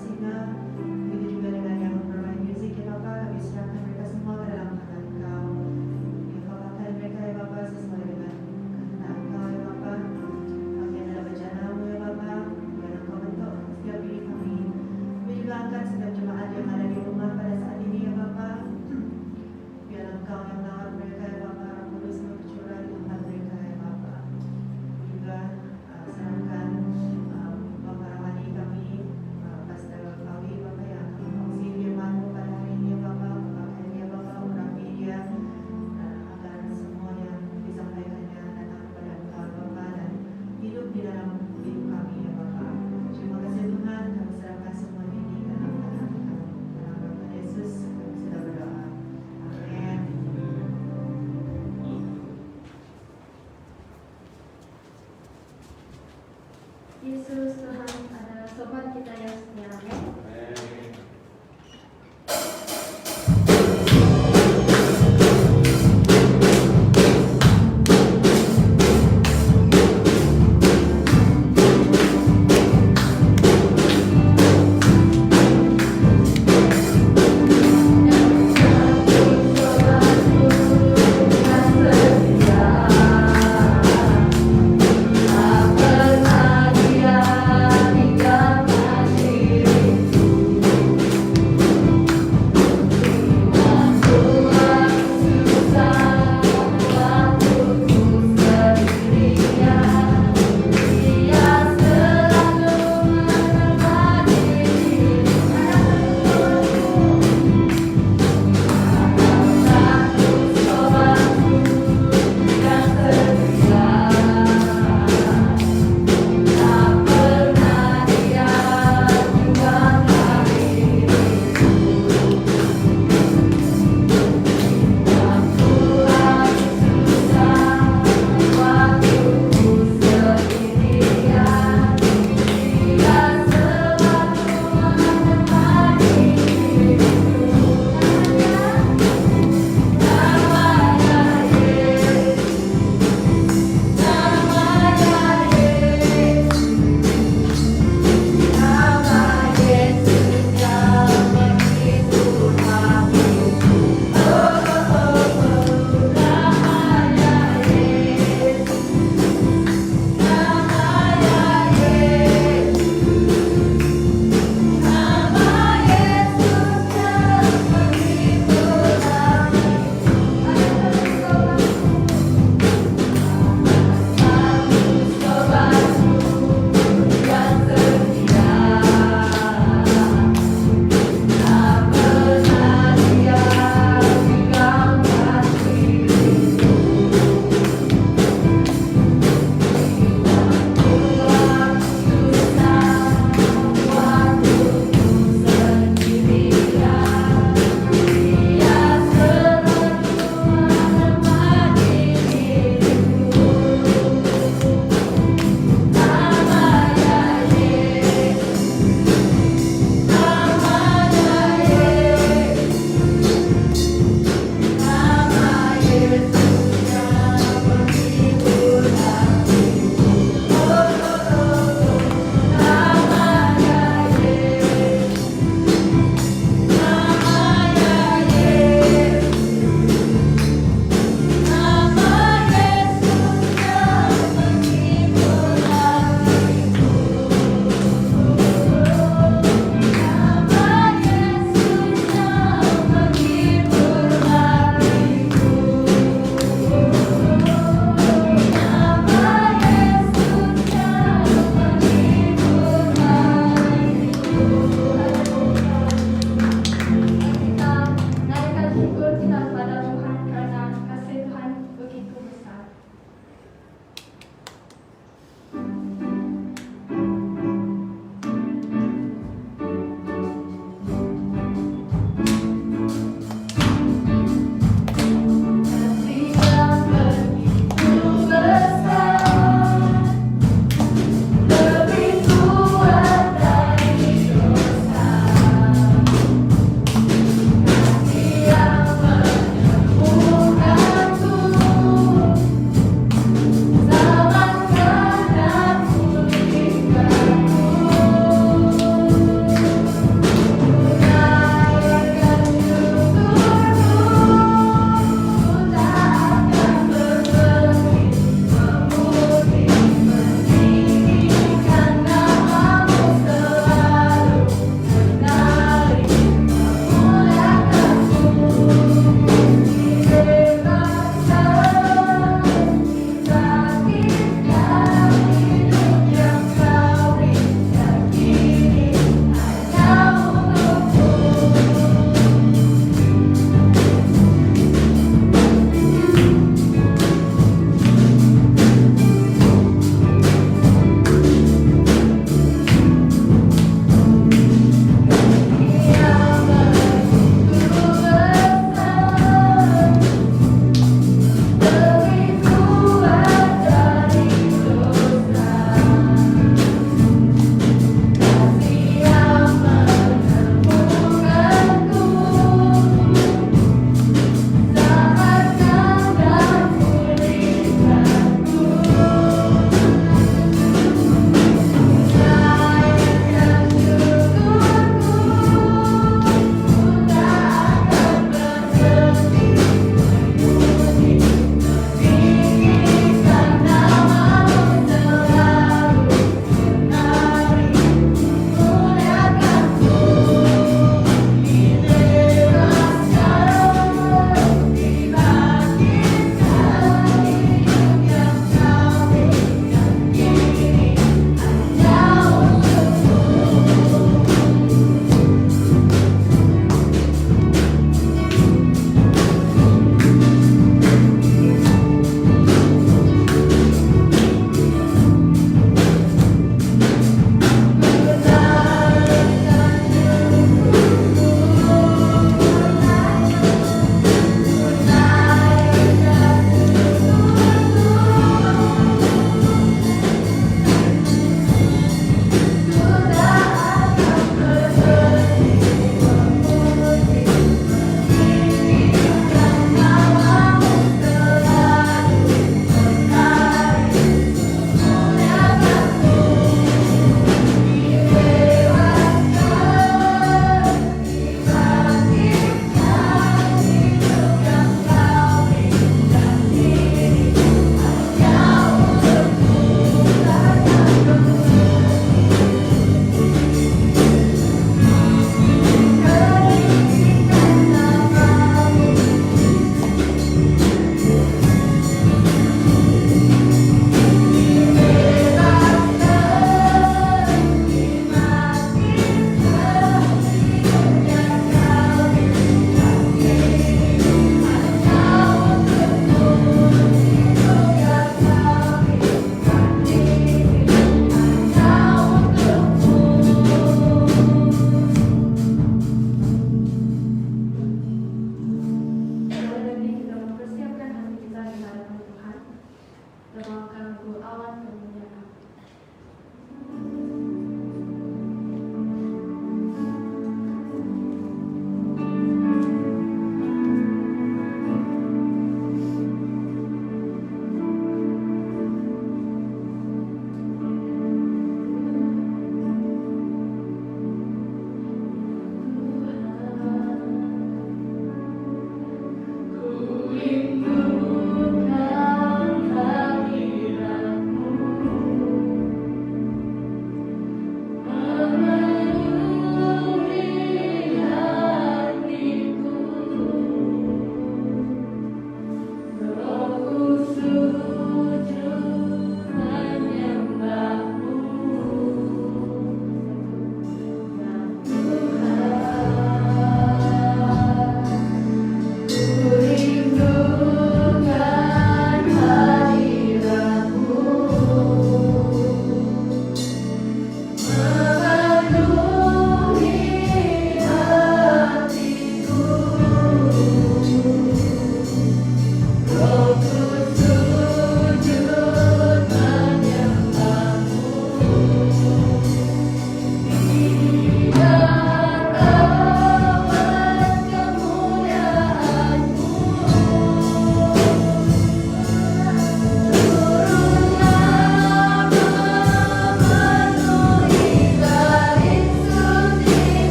Singa, begitu juga dengan yang bermain musik ya Bapak, kami serahkan mereka semua ke dalam tangan Engkau. Ya Bapak, mereka ya Bapak sesuai dengan kehendak Engkau ya Bapak. Kami adalah bejana-Mu ya Bapak, biar Engkau bentuk setiap diri kami. Kami juga angkat setiap jemaat yang ada di rumah pada saat ini ya Bapak. Biar Engkau yang merawat mereka ya Bapak, Roh Kudus bercurah di tempat mereka ya Bapak. Juga serahkan Bapak Rahmani kami, Pastor Pawi Bapak yang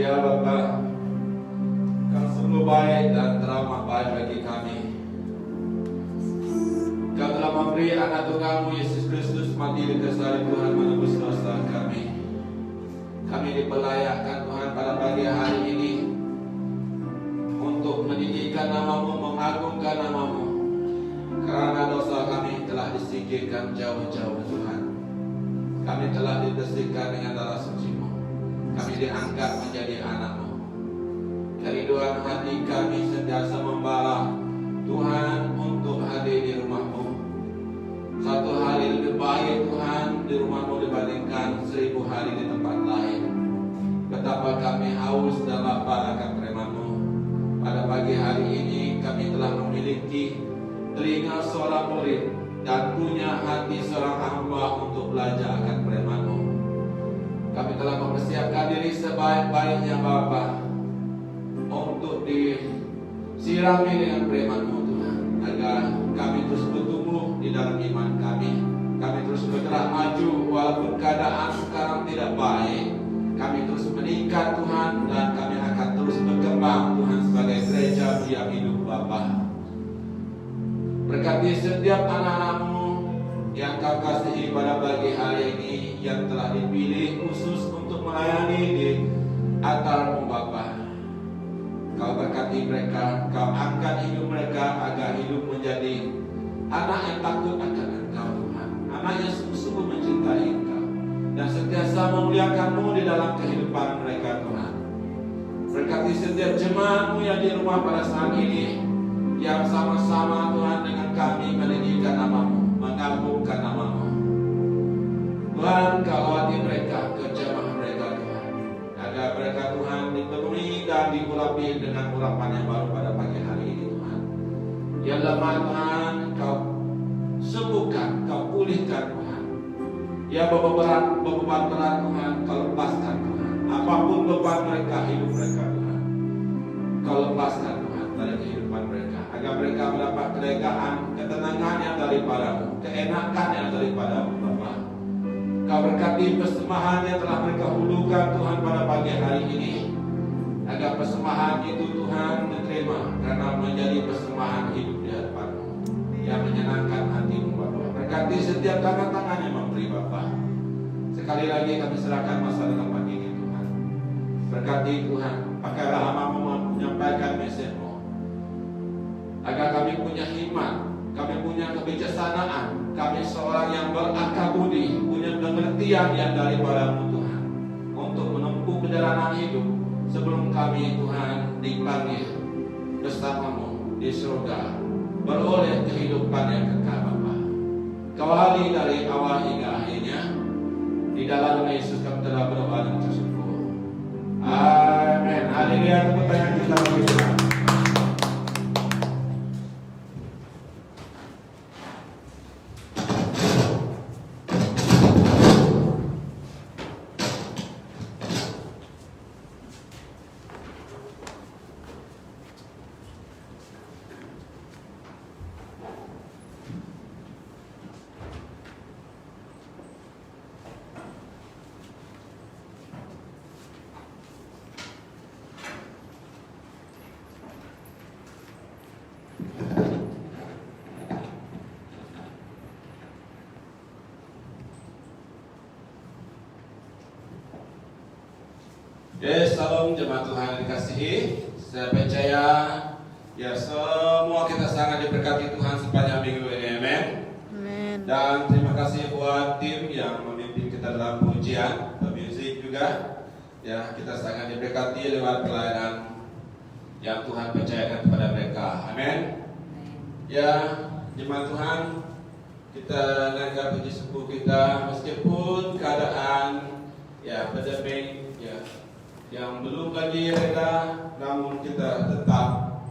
Ya Bapa, Kau sungguh baik dan teramat baik bagi kami. Kau telah memberi anak Tuhanmu Yesus Kristus mati di kayu salib Tuhan menebus dosa kami. Kami diperlayakkan Tuhan pada pagi hari ini untuk meninggikan nama-Mu, mengagungkan nama-Mu. Karena dosa kami telah disingkirkan jauh-jauh Tuhan. Kami telah dibersihkan dengan darah suci-Mu. Kami diangkat menjadi anak-Mu. Kerinduan hati kami sentiasa membara Tuhan untuk hadir di rumah-Mu. Satu hari lebih baik Tuhan di rumah-Mu dibandingkan 1000 hari di tempat lain. Betapa kami haus dan lapar akan firman-Mu. Pada pagi hari ini kami telah memiliki telinga seorang murid dan punya hati seorang hamba untuk belajar akan firman-Mu. Kami telah mempersiapkan diri sebaik-baiknya Bapa untuk disirami dengan firman-Mu Tuhan, agar kami terus bertumbuh di dalam iman kami. Kami terus bergerak maju walaupun keadaan sekarang tidak baik. Kami terus meningkat Tuhan, dan kami akan terus berkembang Tuhan sebagai gereja yang hidup Bapa. Berkati setiap anak-anak-Mu yang Kau kasihi pada pagi hari ini, yang telah dipilih khusus untuk melayani di altar-Mu Bapa. Kau berkati mereka, Kau angkat hidup mereka agar hidup menjadi anak yang takut akan Engkau Tuhan, anak yang sungguh-sungguh mencintai Engkau dan sentiasa memuliakan-Mu di dalam kehidupan mereka Tuhan. Berkati setiap jemaat-Mu yang di rumah pada saat ini, yang sama-sama Tuhan dengan kami meninggikan nama-Mu, mengagungkan nama-Mu. Tuhan, Kau lawati mereka, kejamaah mereka Tuhan, agar mereka Tuhan dipenuhi dan diurapi dengan urapan yang baru pada pagi hari ini Tuhan. Yang lemah Tuhan, Kau sembuhkan, Kau pulihkan Tuhan. Ya beban berat Tuhan, Kau lepaskan Tuhan. Apapun beban mereka, hidup mereka Tuhan, Kau lepaskan Tuhan dari kehidupan mereka, agar mereka mendapat kelegaan, ketenangan yang daripada-Mu, keenakan yang daripada-Mu Bapa. Kau berkati persembahan yang telah mereka hulukan Tuhan pada pagi hari ini, agar persembahan itu Tuhan diterima karena menjadi persembahan hidup di hadapan-Mu yang menyenangkan hati-Mu Bapa. Berkati setiap tangan-tangan yang memberi Bapa. Sekali lagi kami serahkan masa depan pagi ini Tuhan. Berkati Tuhan, pakailah hamba-Mu menyampaikan mesej-Mu, agar kami punya hikmat, kami punya kebijaksanaan, kami seorang yang berakal budi, punya pengertian yang daripada-Mu Tuhan, untuk menempuh perjalanan hidup sebelum kami Tuhan dipanggil bersama-Mu di surga, beroleh kehidupan yang kekal Bapa. Kau ahli dari awal hingga akhirnya. Di dalam nama Yesus kami telah berdoa dan bersyukur. Amin. Haleluya. Tepuk tangan kita bagi Tuhan. Yes, salam jemaat Tuhan yang dikasihi. Saya percaya ya semua kita sangat diberkati Tuhan sepanjang minggu ini, amin. Amin. Dan terima kasih buat tim yang memimpin kita dalam pujian, musik juga. Ya, kita sangat diberkati lewat pelayanan yang Tuhan percayakan kepada mereka, amin. Ya, jemaat Tuhan, kita naikkan puji syukur kita meskipun keadaan ya pandemi ya yang belum lagi reda, namun kita tetap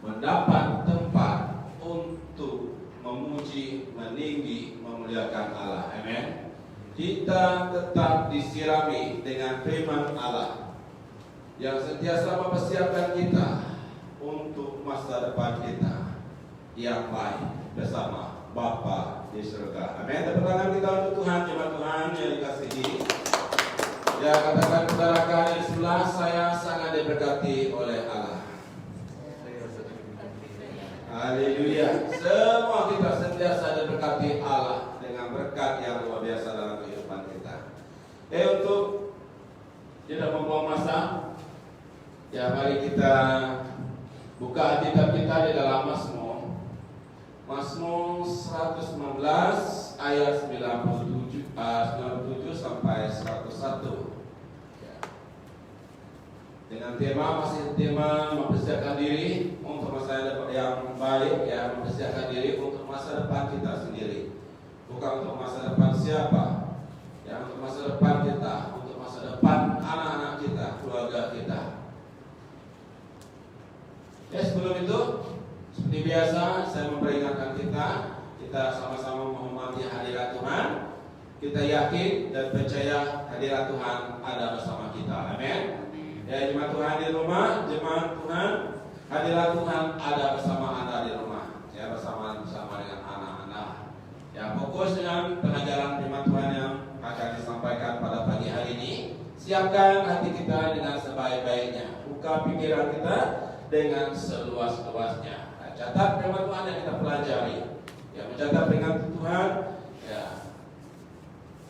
mendapat tempat untuk memuji, meninggi, memuliakan Allah. Amin. Kita tetap disirami dengan firman Allah yang sentiasa mempersiapkan kita untuk masa depan kita yang baik bersama Bapa di surga. Amin. Tepuk tangan kita untuk Tuhan, jemaat Tuhan yang dikasihi. Ya, katakan saudara kalian di sebelah saya sangat diberkati oleh Allah. Haleluya. Semua kita sentiasa diberkati Allah dengan berkat yang luar biasa dalam kehidupan kita. Untuk tidak membuang masa, ya mari kita buka Alkitab kita di dalam Mazmur 119 ayat 97 sampai 101. Dengan masih tema mempersiapkan diri untuk masa depan yang baik, ya, mempersiapkan diri untuk masa depan kita sendiri, bukan untuk masa depan siapa, ya, untuk masa depan kita, untuk masa depan anak-anak kita, keluarga kita. Ya, sebelum itu, seperti biasa saya memperingatkan kita sama-sama menghormati hadirat Tuhan. Kita yakin dan percaya hadirat Tuhan ada bersama kita. Amin. Ya, jemaat Tuhan di rumah, jemaat Tuhan, hadirat Tuhan ada bersama Anda di rumah, ya, bersama dengan anak-anak. Ya, fokus dengan pengajaran firman Tuhan yang akan disampaikan pada pagi hari ini. Siapkan hati kita dengan sebaik-baiknya, buka pikiran kita dengan seluas-luasnya. Nah, catat firman Tuhan yang kita pelajari, ya, mencatat firman Tuhan, ya,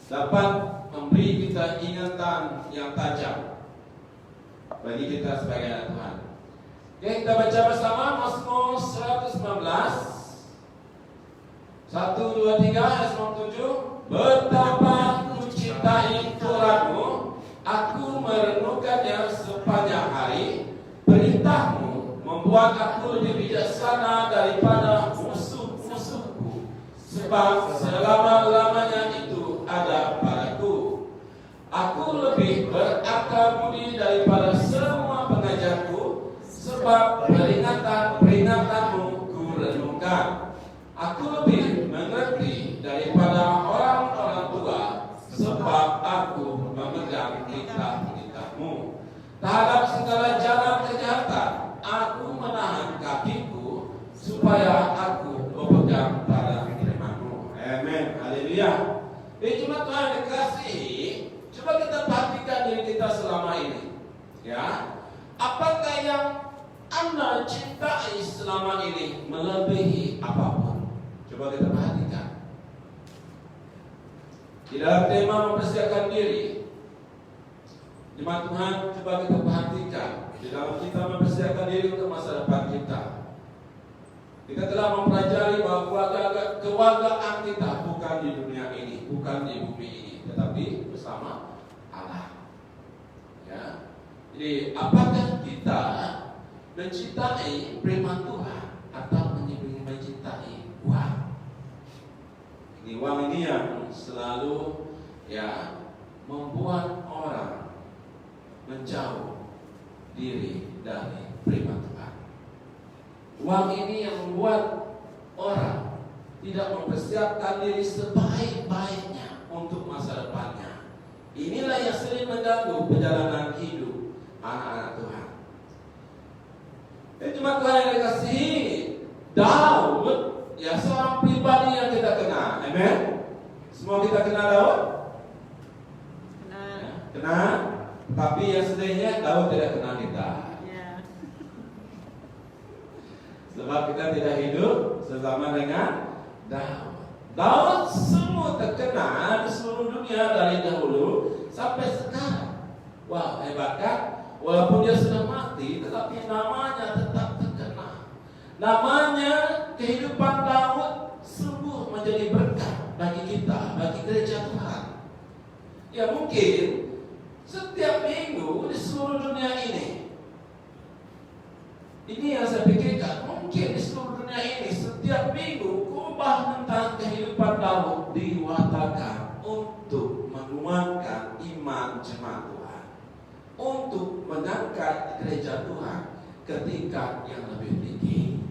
dapat memberi kita ingatan yang tajam bagi kita sebagai anak Tuhan. Oke, kita baca bersama Mazmur 119 1, 2, 3 ayat 97. Betapa ku cintai Tauratmu, aku merenungkannya sepanjang hari. Perintahmu membuat aku lebih bijaksana daripada musuh-musuhku, sebab selama-lamanya itu ada padaku. Aku lebih berakal budi daripada semua pengajarku, sebab peringatan-peringatanmu ku renungkan. Aku lebih mengerti daripada orang-orang tua, sebab aku memegang kitab-kitabmu. Terhadap segala jalan kejahatan, aku menahan kakiku, supaya aku berpegang pada firman-Mu. Amin. Haleluya. Jemaat Tuhan dikasihi, coba kita perhatikan diri kita selama ini, ya. Apakah yang Anda cintai selama ini melebihi apapun? Coba kita perhatikan. Di dalam tema mempersiapkan diri, jemaat Tuhan, coba kita perhatikan. Di dalam kita mempersiapkan diri untuk masa depan kita, kita telah mempelajari bahwa kewargaan kita bukan di dunia ini, bukan di bumi ini, tetapi bersama Allah. Ya. Jadi apakah kita mencintai firman Tuhan atau mencintai uang? Ini uang ini yang selalu, ya, membuat orang menjauh diri dari firman Tuhan. Uang ini yang membuat orang tidak mempersiapkan diri sebaik-baiknya untuk masa depannya. Inilah yang sering mengganggu perjalanan hidup anak-anak Tuhan. Cuma Tuhan yang dikasihi, Daud, ya, seorang pribadi yang kita kenal. Amen. Semua kita kenal Daud? Kenal. Ya, kenal. Tapi yang sedihnya Daud tidak kenal kita. Ya. Sebab kita tidak hidup sesama dengan Daud. Daud semua terkenal di seluruh dunia dari dahulu sampai sekarang. Wah, hebat kan? Walaupun dia sudah mati, tetapi namanya tetap terkenal. Namanya, kehidupan Daud sungguh menjadi berkat bagi kita, bagi gereja Tuhan. Ya, mungkin setiap minggu di seluruh dunia ini yang saya pikirkan, mungkin di seluruh dunia ini setiap minggu khotbah tentang kehidupan Daud diwatakan untuk menguatkan iman jemaat Tuhan, untuk mengangkat gereja Tuhan ke tingkat yang lebih tinggi.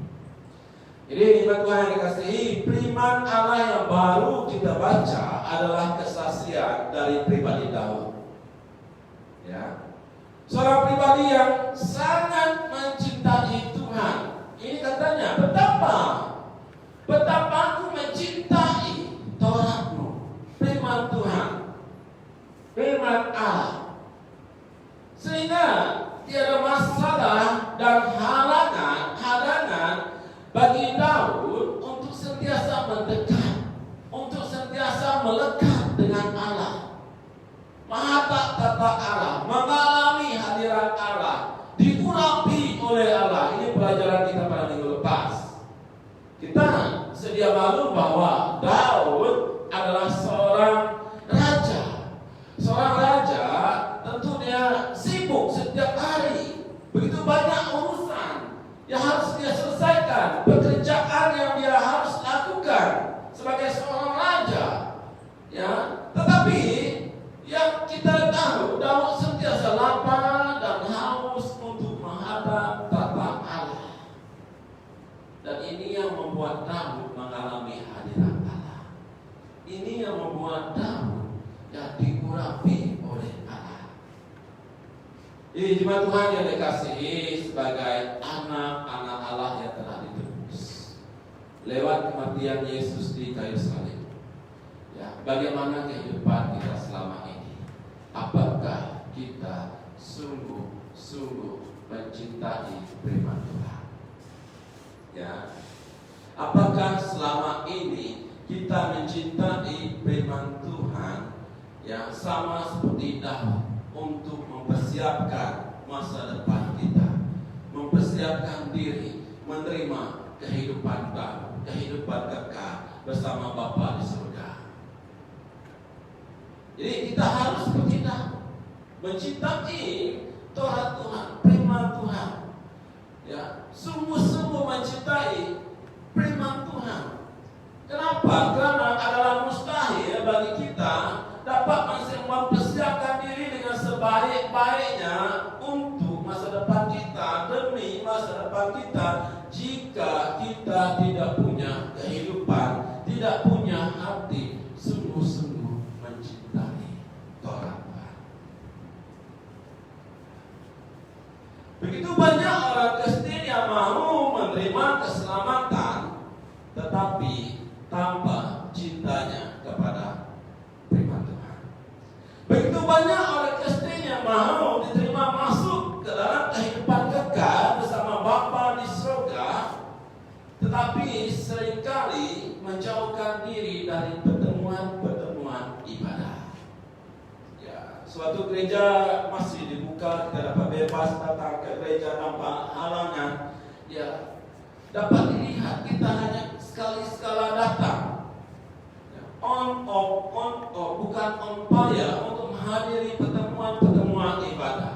Jadi jemaat Tuhan yang dikasihi, firman Allah yang baru kita baca adalah kesaksian dari pribadi Daud. Ya, seorang pribadi yang sangat mencintai Tuhan. Ini katanya, betapa aku mencintai Tauratmu, firman Tuhan, firman Allah. Sehingga tiada masalah dan halangan bagi Daud untuk sentiasa mendekat, untuk sentiasa melekat dengan Allah, menghadap Allah, mengalami hadirat Allah, diurapi oleh Allah. Ini pelajaran kita pada minggu lepas. Kita sedia maklum bahwa Daud adalah seorang raja. Seorang raja tentu dia sibuk setiap hari. Begitu banyak urusan yang harus dia selesaikan, pekerjaan yang dia harus lakukan sebagai seorang raja. Ya, tetapi yang kita tahu, Daud sentiasa lapar dan haus untuk menghadap tata Allah. Dan ini yang membuat Daud mengalami hadirat Allah. Ini yang membuat Daud diurapi oleh Allah. Ini jemaat Tuhan yang dikasihi, sebagai anak-anak Allah yang telah ditebus lewat kematian Yesus di kayu salib. Ya, bagaimana kehidupan kita selama ini? Apakah kita sungguh-sungguh mencintai firman Tuhan? Ya, apakah selama ini kita mencintai firman Tuhan yang sama seperti Daud untuk mempersiapkan masa depan kita, mempersiapkan diri menerima kehidupan baru, kehidupan kekal bersama Bapa di surga? Jadi kita harus seperti Daud, mencintai Taurat Tuhan, firman Tuhan. Ya, sungguh-sungguh mencintai firman Tuhan. Kenapa? Karena adalah mustahil bagi kita dapat mempersiapkan diri dengan sebaik-baiknya untuk masa depan kita, demi masa depan kita, jika kita tidak punya kehidupan, tidak punya hati sungguh-sungguh mencintai Taurat Tuhan. Begitu banyak orang Kristen yang mau menerima keselamatan, tetapi tanpa cintanya kepada firman Tuhan. Begitu banyak orang Kristen yang mau diterima masuk ke dalam kehidupan kekal bersama Bapa di surga, tetapi seringkali menjauhkan diri dari pertemuan-pertemuan ibadah. Ya, suatu gereja masih dibuka, kita dapat bebas datang ke gereja tanpa halangan. Ya, dapat dilihat kita hanya sekali-sekala datang, on off, bukan on fire untuk menghadiri pertemuan-pertemuan ibadah.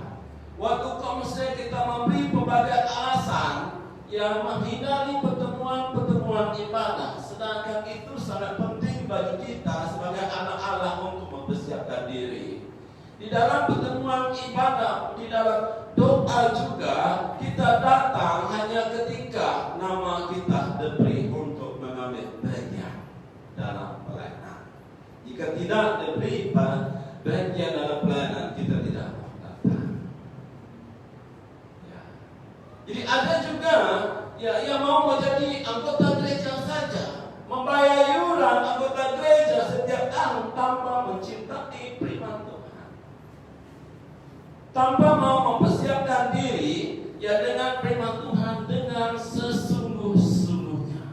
Waktu komsel kita memberi pelbagai alasan yang menghindari pertemuan-pertemuan ibadah, sedangkan itu sangat penting bagi kita sebagai anak Allah untuk mempersiapkan diri. Di dalam pertemuan ibadah, di dalam doa juga, kita datang hanya ketika nama kita diberi untuk mengambil bagian dalam pelayanan. Jika tidak diberi bagian dalam pelayanan, kita tidak datang. Ya. Jadi ada juga yang mau menjadi anggota gereja saja, membayar iuran anggota gereja setiap tahun tanpa mencintai firman Tuhan, tanpa mau mempersiapkan diri dengan firman Tuhan dengan sesungguh-sungguhnya.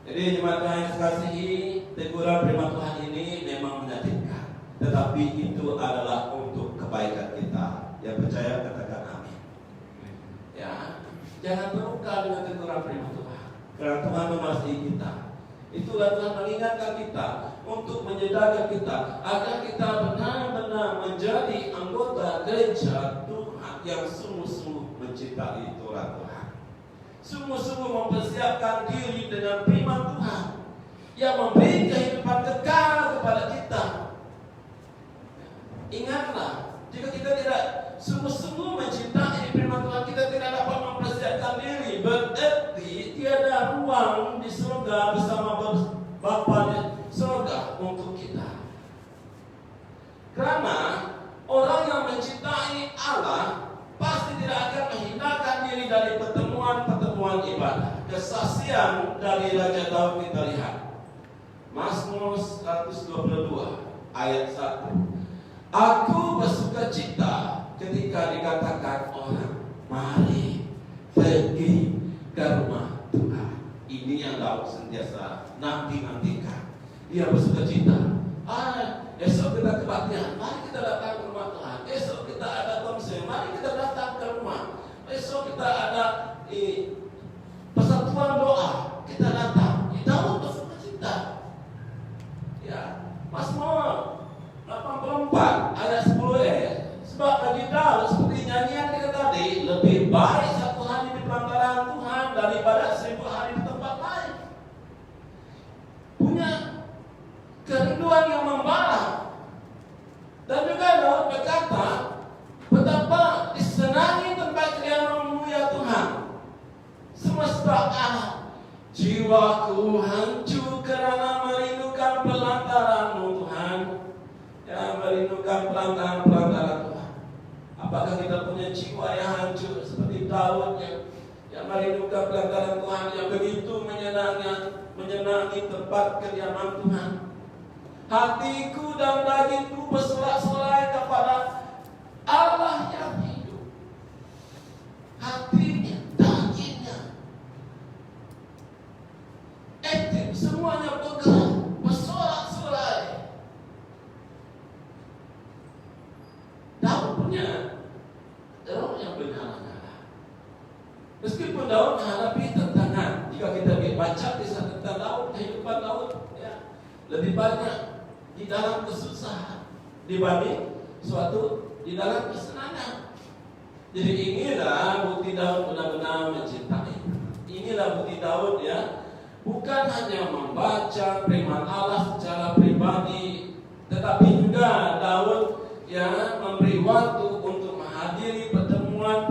Jadi jemaat Tuhan yang dikasihi, teguran firman Tuhan ini memang menyakitkan, tetapi itu adalah untuk kebaikan kita. Yang percaya katakan amin. Ya, jangan terluka dengan teguran firman Tuhan, karena Tuhan mengasihi kita. Itulah Tuhan mengingatkan kita untuk menyedarkan kita agar kita benar-benar menjadi anggota gereja Tuhan yang sungguh-sungguh mencintai Taurat Tuhan, sungguh-sungguh mempersiapkan diri dengan firman Tuhan yang memberi kehidupan kekal kepada kita. Ingatlah, jika kita tidak sungguh-sungguh mencintai firman Tuhan, kita tidak dapat mempersiapkan diri, berarti tiada ruang di surga bersama Bapa di surga untuk kita. Karena orang yang mencintai Allah pasti tidak akan menghindarkan diri dari pertemuan-pertemuan ibadah. Kesaksian dari Raja Daud kita lihat, Mazmur 122 ayat 1. Aku bersukacita ketika dikatakan orang, mari pergi ke rumah Tuhan. Ini yang Daud sentiasa nanti-nantikan. Dia bersuka cita. Esok kita kebaktian, mari kita datang ke rumah Tuhan. Esok kita ada konser, mari kita datang ke rumah. Esok kita ada persatuan doa, kita datang. Daud bersuka cita. Ya, Mazmur 84 ayat 10. Sebab bagi Daud seperti nyanyian kita tadi, lebih baik satu hari di pelantaran Tuhan daripada 1000 hari di tempat lain. Punya kerinduan yang membara. Dan juga Daud berkata, betapa disenangi tempat kediaman-Mu ya Tuhan. Semesta alam, jiwaku hancur kerana merindukan pelantaran-Mu Tuhan. Ya, merindukan pelantaran Tuhan. Apakah kita punya jiwa yang hancur seperti Daud yang merindukan pelantaran Tuhan, yang begitu menyenangi tempat kediaman Tuhan? Hatiku dan dagingku bersorak-sorai kepada Allah yang hidup. Hatinya, dagingnya, aktif, semuanya bergerak, bersorak-sorai. Daud punya roh yang bernyala-nyala. Meskipun Daud menghadapi tantangan, jika kita baca kisah tentang Daud, kehidupan Daud lebih banyak di dalam kesusahan dibanding suatu di dalam kesenangan. Jadi inilah bukti Daud benar-benar mencintai. Inilah bukti Daud bukan hanya membaca firman Allah secara pribadi, tetapi juga Daud memberi waktu untuk menghadiri pertemuan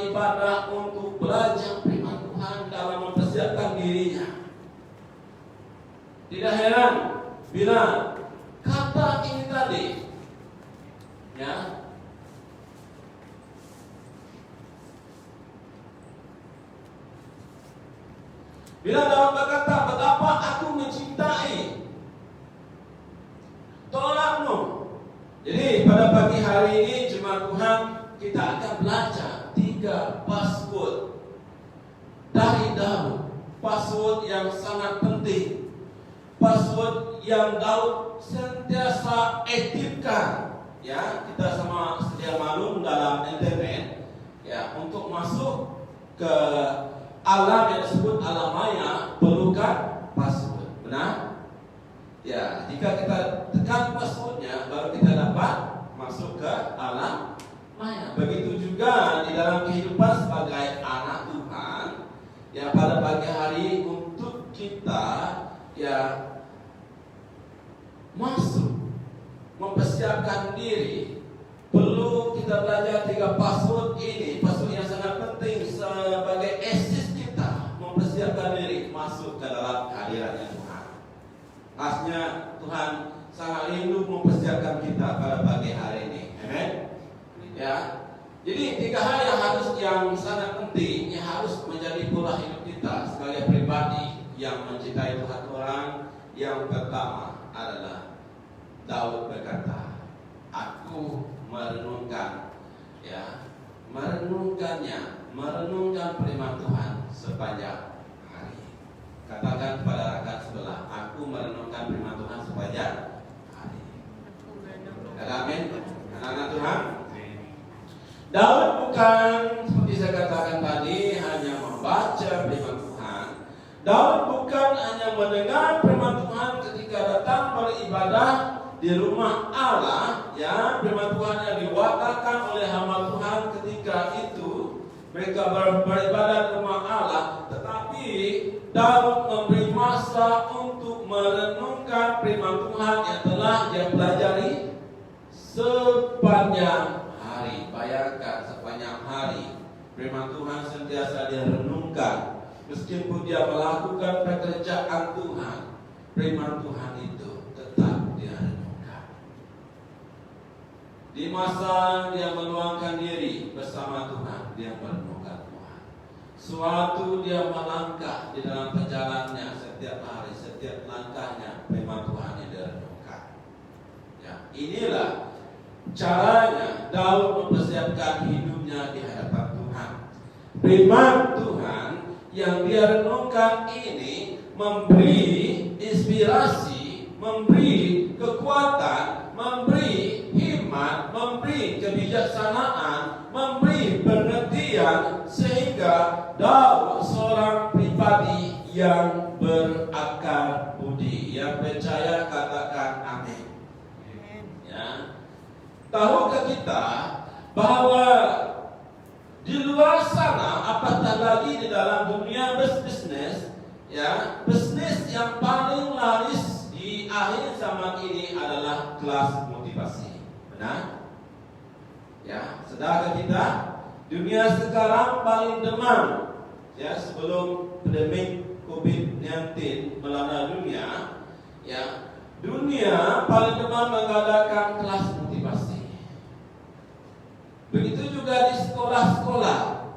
ibadah, untuk belajar firman Tuhan dalam mempersiapkan dirinya. Tidak heran bila kata ini tadi, bila Daud berkata, betapa aku mencintai Torah-Mu. Jadi pada pagi hari ini jemaat Tuhan, kita akan belajar 3 password dari Daud. Password yang sangat penting, password yang Daud sentiasa aktifkan. Kita sama sedia maklum dalam internet, untuk masuk ke alam yang disebut alam maya perlukan password. Benar? Jika kita tekan passwordnya, baru kita dapat masuk ke alam maya. Begitu juga di dalam kehidupan sebagai anak Tuhan. Pada pagi hari untuk kita masuk, mempersiapkan diri, perlu kita belajar 3 password ini. Password yang sangat penting sebagai assist kita mempersiapkan diri masuk ke dalam hadiratnya Tuhan. Khasnya Tuhan sangat rindu mempersiapkan kita pada pagi hari ini. Amen. Jadi 3 hal yang sangat penting yang harus menjadi pola hidup kita sebagai pribadi yang mencintai Tuhan orang. Yang pertama adalah Daud berkata, aku merenungkan firman Tuhan sepanjang hari. Katakan kepada rekan sebelah, aku merenungkan firman Tuhan sepanjang hari. Amin. Anak Tuhan, Daud bukan seperti saya katakan tadi hanya membaca firman Tuhan. Daud bukan hanya mendengar firman Tuhan ketika datang beribadah di rumah Allah, firman Tuhan yang diwakilkan oleh hamba Tuhan ketika itu mereka beribadah di rumah Allah, tetapi Daud memberi masa untuk merenungkan firman Tuhan yang telah dia pelajari sepanjang hari. Bayangkan sepanjang hari firman Tuhan sentiasa dia renungkan. Meskipun dia melakukan pekerjaan Tuhan, firman Tuhan itu tetap dia renungkan. Di masa dia meluangkan diri bersama Tuhan, dia merenungkan Tuhan. Suatu dia melangkah di dalam perjalanannya setiap hari, setiap langkahnya firman Tuhan yang dia renungkan. Inilah caranya Daud mempersiapkan hidupnya di hadapan Tuhan. Firman Tuhan yang dia renungkan ini memberi inspirasi, memberi kekuatan, memberi hikmat, memberi kebijaksanaan, memberi pengertian, sehingga Daud seorang pribadi yang berakal budi. Yang percaya katakan amin. Ya. Tahukah kita bahwa di luar sana, apatah lagi di dalam dunia bisnis, ya, bisnis yang paling laris di akhir zaman ini adalah kelas motivasi. Benar? Ya, saudara kita, dunia sekarang paling demam, ya, sebelum pandemi COVID-19 melanda dunia, ya, dunia paling demam mengadakan kelas motivasi. Begitu juga di sekolah-sekolah,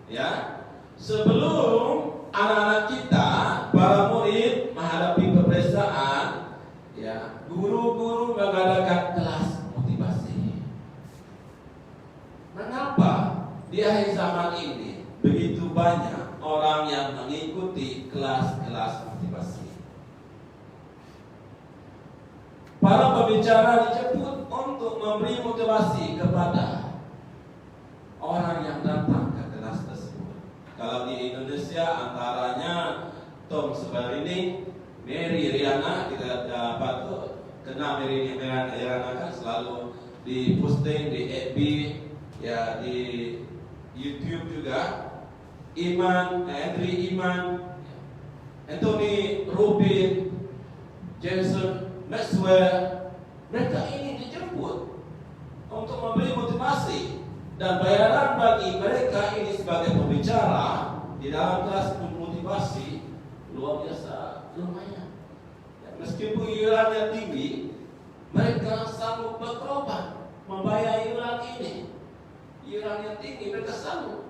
ya, sebelum anak-anak kita, para murid menghadapi peperiksaan, ya, guru-guru mengadakan kelas motivasi. Mengapa di akhir zaman ini begitu banyak orang yang mengikuti kelas-kelas motivasi? Para pembicara dijemput untuk memberi motivasi kepada orang yang datang ke kelas tersebut. Kalau di Indonesia antaranya Tom Sebarini, Mary Riana, kita dapat kenal Mary Riana kan selalu di posting di FB, ya, di YouTube juga. Henry Iman, Anthony Robin, Jason Maxwell, mereka ini dijemput untuk memberi motivasi. Dan bayaran bagi mereka ini sebagai pembicara di dalam kelas motivasi luar biasa, lumayan. Ya, meskipun iurannya tinggi, mereka sanggup berkorban membayar iuran ini. Iuran yang tinggi mereka sanggup.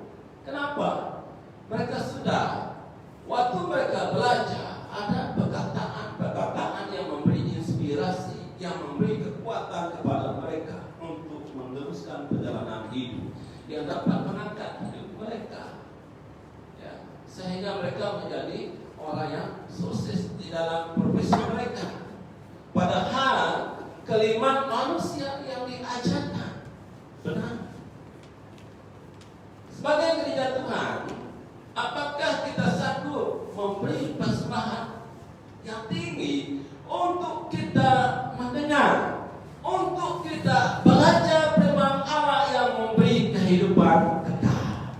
Kenapa? Mereka sudah, waktu mereka belajar, ada perkataan yang memberi inspirasi, yang memberi kekuatan kepada mereka untuk meneruskan perjalanan hidup yang dapat mengangkat hidup mereka, ya, sehingga mereka menjadi orang yang sukses di dalam profesi mereka. Padahal kalimat manusia yang diajarkan benar. Sebagai gereja Tuhan, apakah kita sanggup memberi persembahan yang tinggi untuk kita mendengar, untuk kita belajar firman Allah yang memberi kehidupan kekal?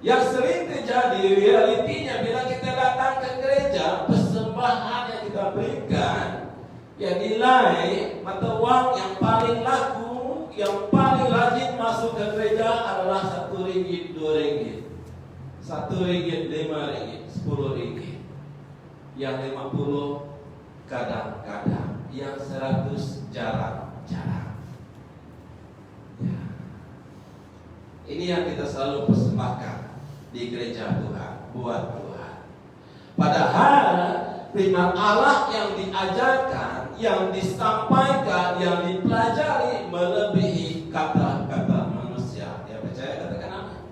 Yang sering terjadi realitinya bila kita datang ke gereja, persembahan yang kita berikan, yang nilai mata uang yang paling laku, yang paling rajin masuk ke gereja adalah RM1, RM2, RM1, RM5, RM10. Yang 50 kadang-kadang, yang 100 jarang-jarang. Ya. Ini yang kita selalu persembahkan di gereja Tuhan, buat Tuhan. Padahal firman Allah yang diajarkan, yang disampaikan, yang dipelajari melebihi kata-kata manusia. Ya, percaya katakan amin.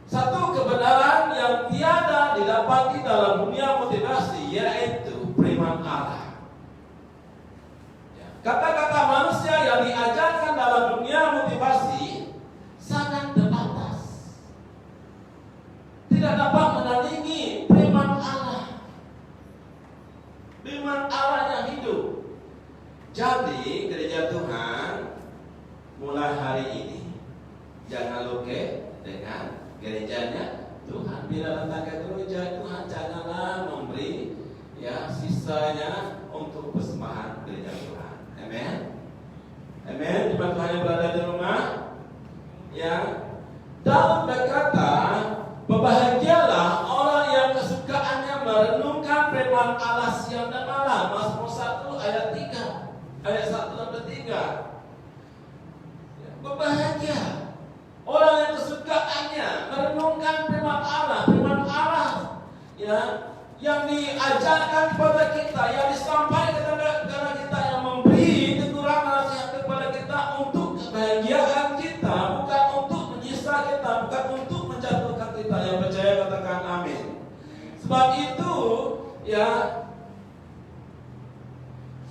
Satu kebenaran yang tiada didapati dalam dunia motivasi, yaitu firman Allah. Ya, kata-kata manusia yang diajarkan dalam dunia motivasi sangat terbatas, tidak dapat menandingi firman Allah. Firman Allah yang hidup. Jadi gereja Tuhan, mulai hari ini jangan lupa dengan gerejanya Tuhan. Bila datang ke gereja Tuhan, janganlah memberi, ya, sisanya untuk persembahan gereja Tuhan. Amin. Amin. Jemaat Tuhan yang berada di rumah, ya, Daud berkata, berbahagialah orang yang kesukaannya merenungkan firman Allah siang dan malam. Mazmur 1 ayat 3, ayat 1 sampai 3. Ya, berbahagia orang yang kesukaannya merenungkan firman Allah, ya, yang diajarkan kepada kita, yang disampaikan kepada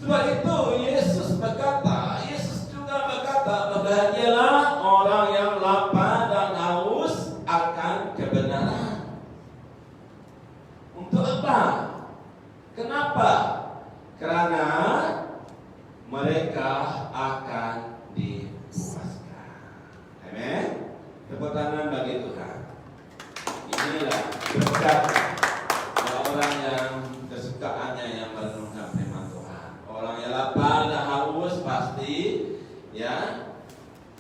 Sebab itu Yesus juga berkata, berbahagialah orang yang lapar dan haus akan kebenaran. Untuk apa? Kenapa? Karena mereka akan dipuaskan. Amin. Tepuk tangan bagi Tuhan. Inilah berkat orang yang kesukaannya yang merenungkan firman Tuhan. Orang yang lapar dan haus pasti, ya.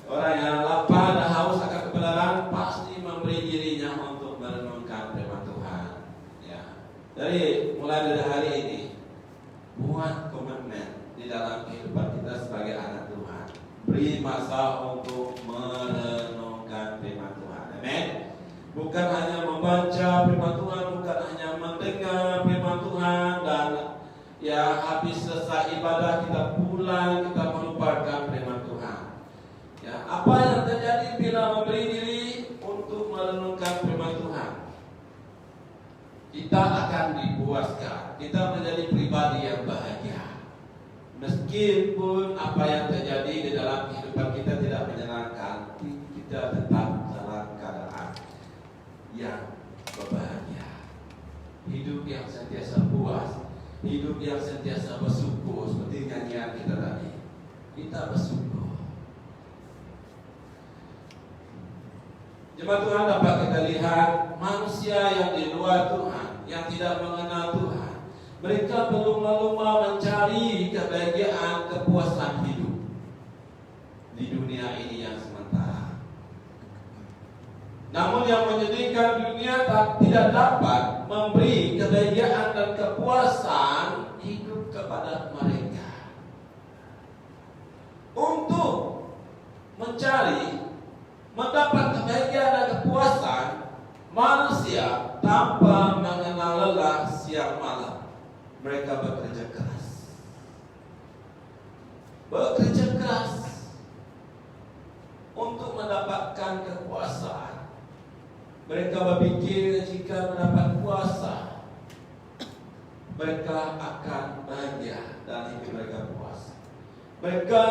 Orang yang lapar dan haus akan kebenaran pasti memberi dirinya untuk merenungkan firman Tuhan. Ya. Mulai dari hari ini, buat komitmen di dalam kehidupan kita sebagai anak Tuhan. Beri masa untuk merenungkan firman Tuhan. Amin. Bukan hanya membaca firman Tuhan, bukan hanya mendengar firman Tuhan dan ya habis selesai ibadah kita pulang, kita melupakan firman Tuhan. Ya, apa yang terjadi bila memberi diri untuk merenungkan firman Tuhan? Kita akan dipuaskan. Kita menjadi pribadi yang bahagia. Meskipun apa yang terjadi di dalam kehidupan kita tidak menyenangkan, kita tetap dalam keadaan yang berbahagia. Hidup yang sentiasa puas, hidup yang sentiasa bersyukur. Seperti nyanyian kita tadi, kita bersyukur. Jemaat Tuhan, dapat kita lihat manusia yang di luar Tuhan, yang tidak mengenal Tuhan, mereka berlumba-lumba mencari kebahagiaan, kepuasan hidup di dunia ini yang sementara. Namun yang menyedihkan, dunia tidak dapat memberi kebahagiaan dan kepuasan hidup kepada mereka. Untuk mencari, mendapat kebahagiaan dan kepuasan, manusia tanpa mengenal lelah siang malam, mereka bekerja keras. Bekerja keras untuk mendapatkan kekuasaan. Mereka berpikir jika mendapat kuasa, mereka akan bahagia dan hidup mereka puas. Mereka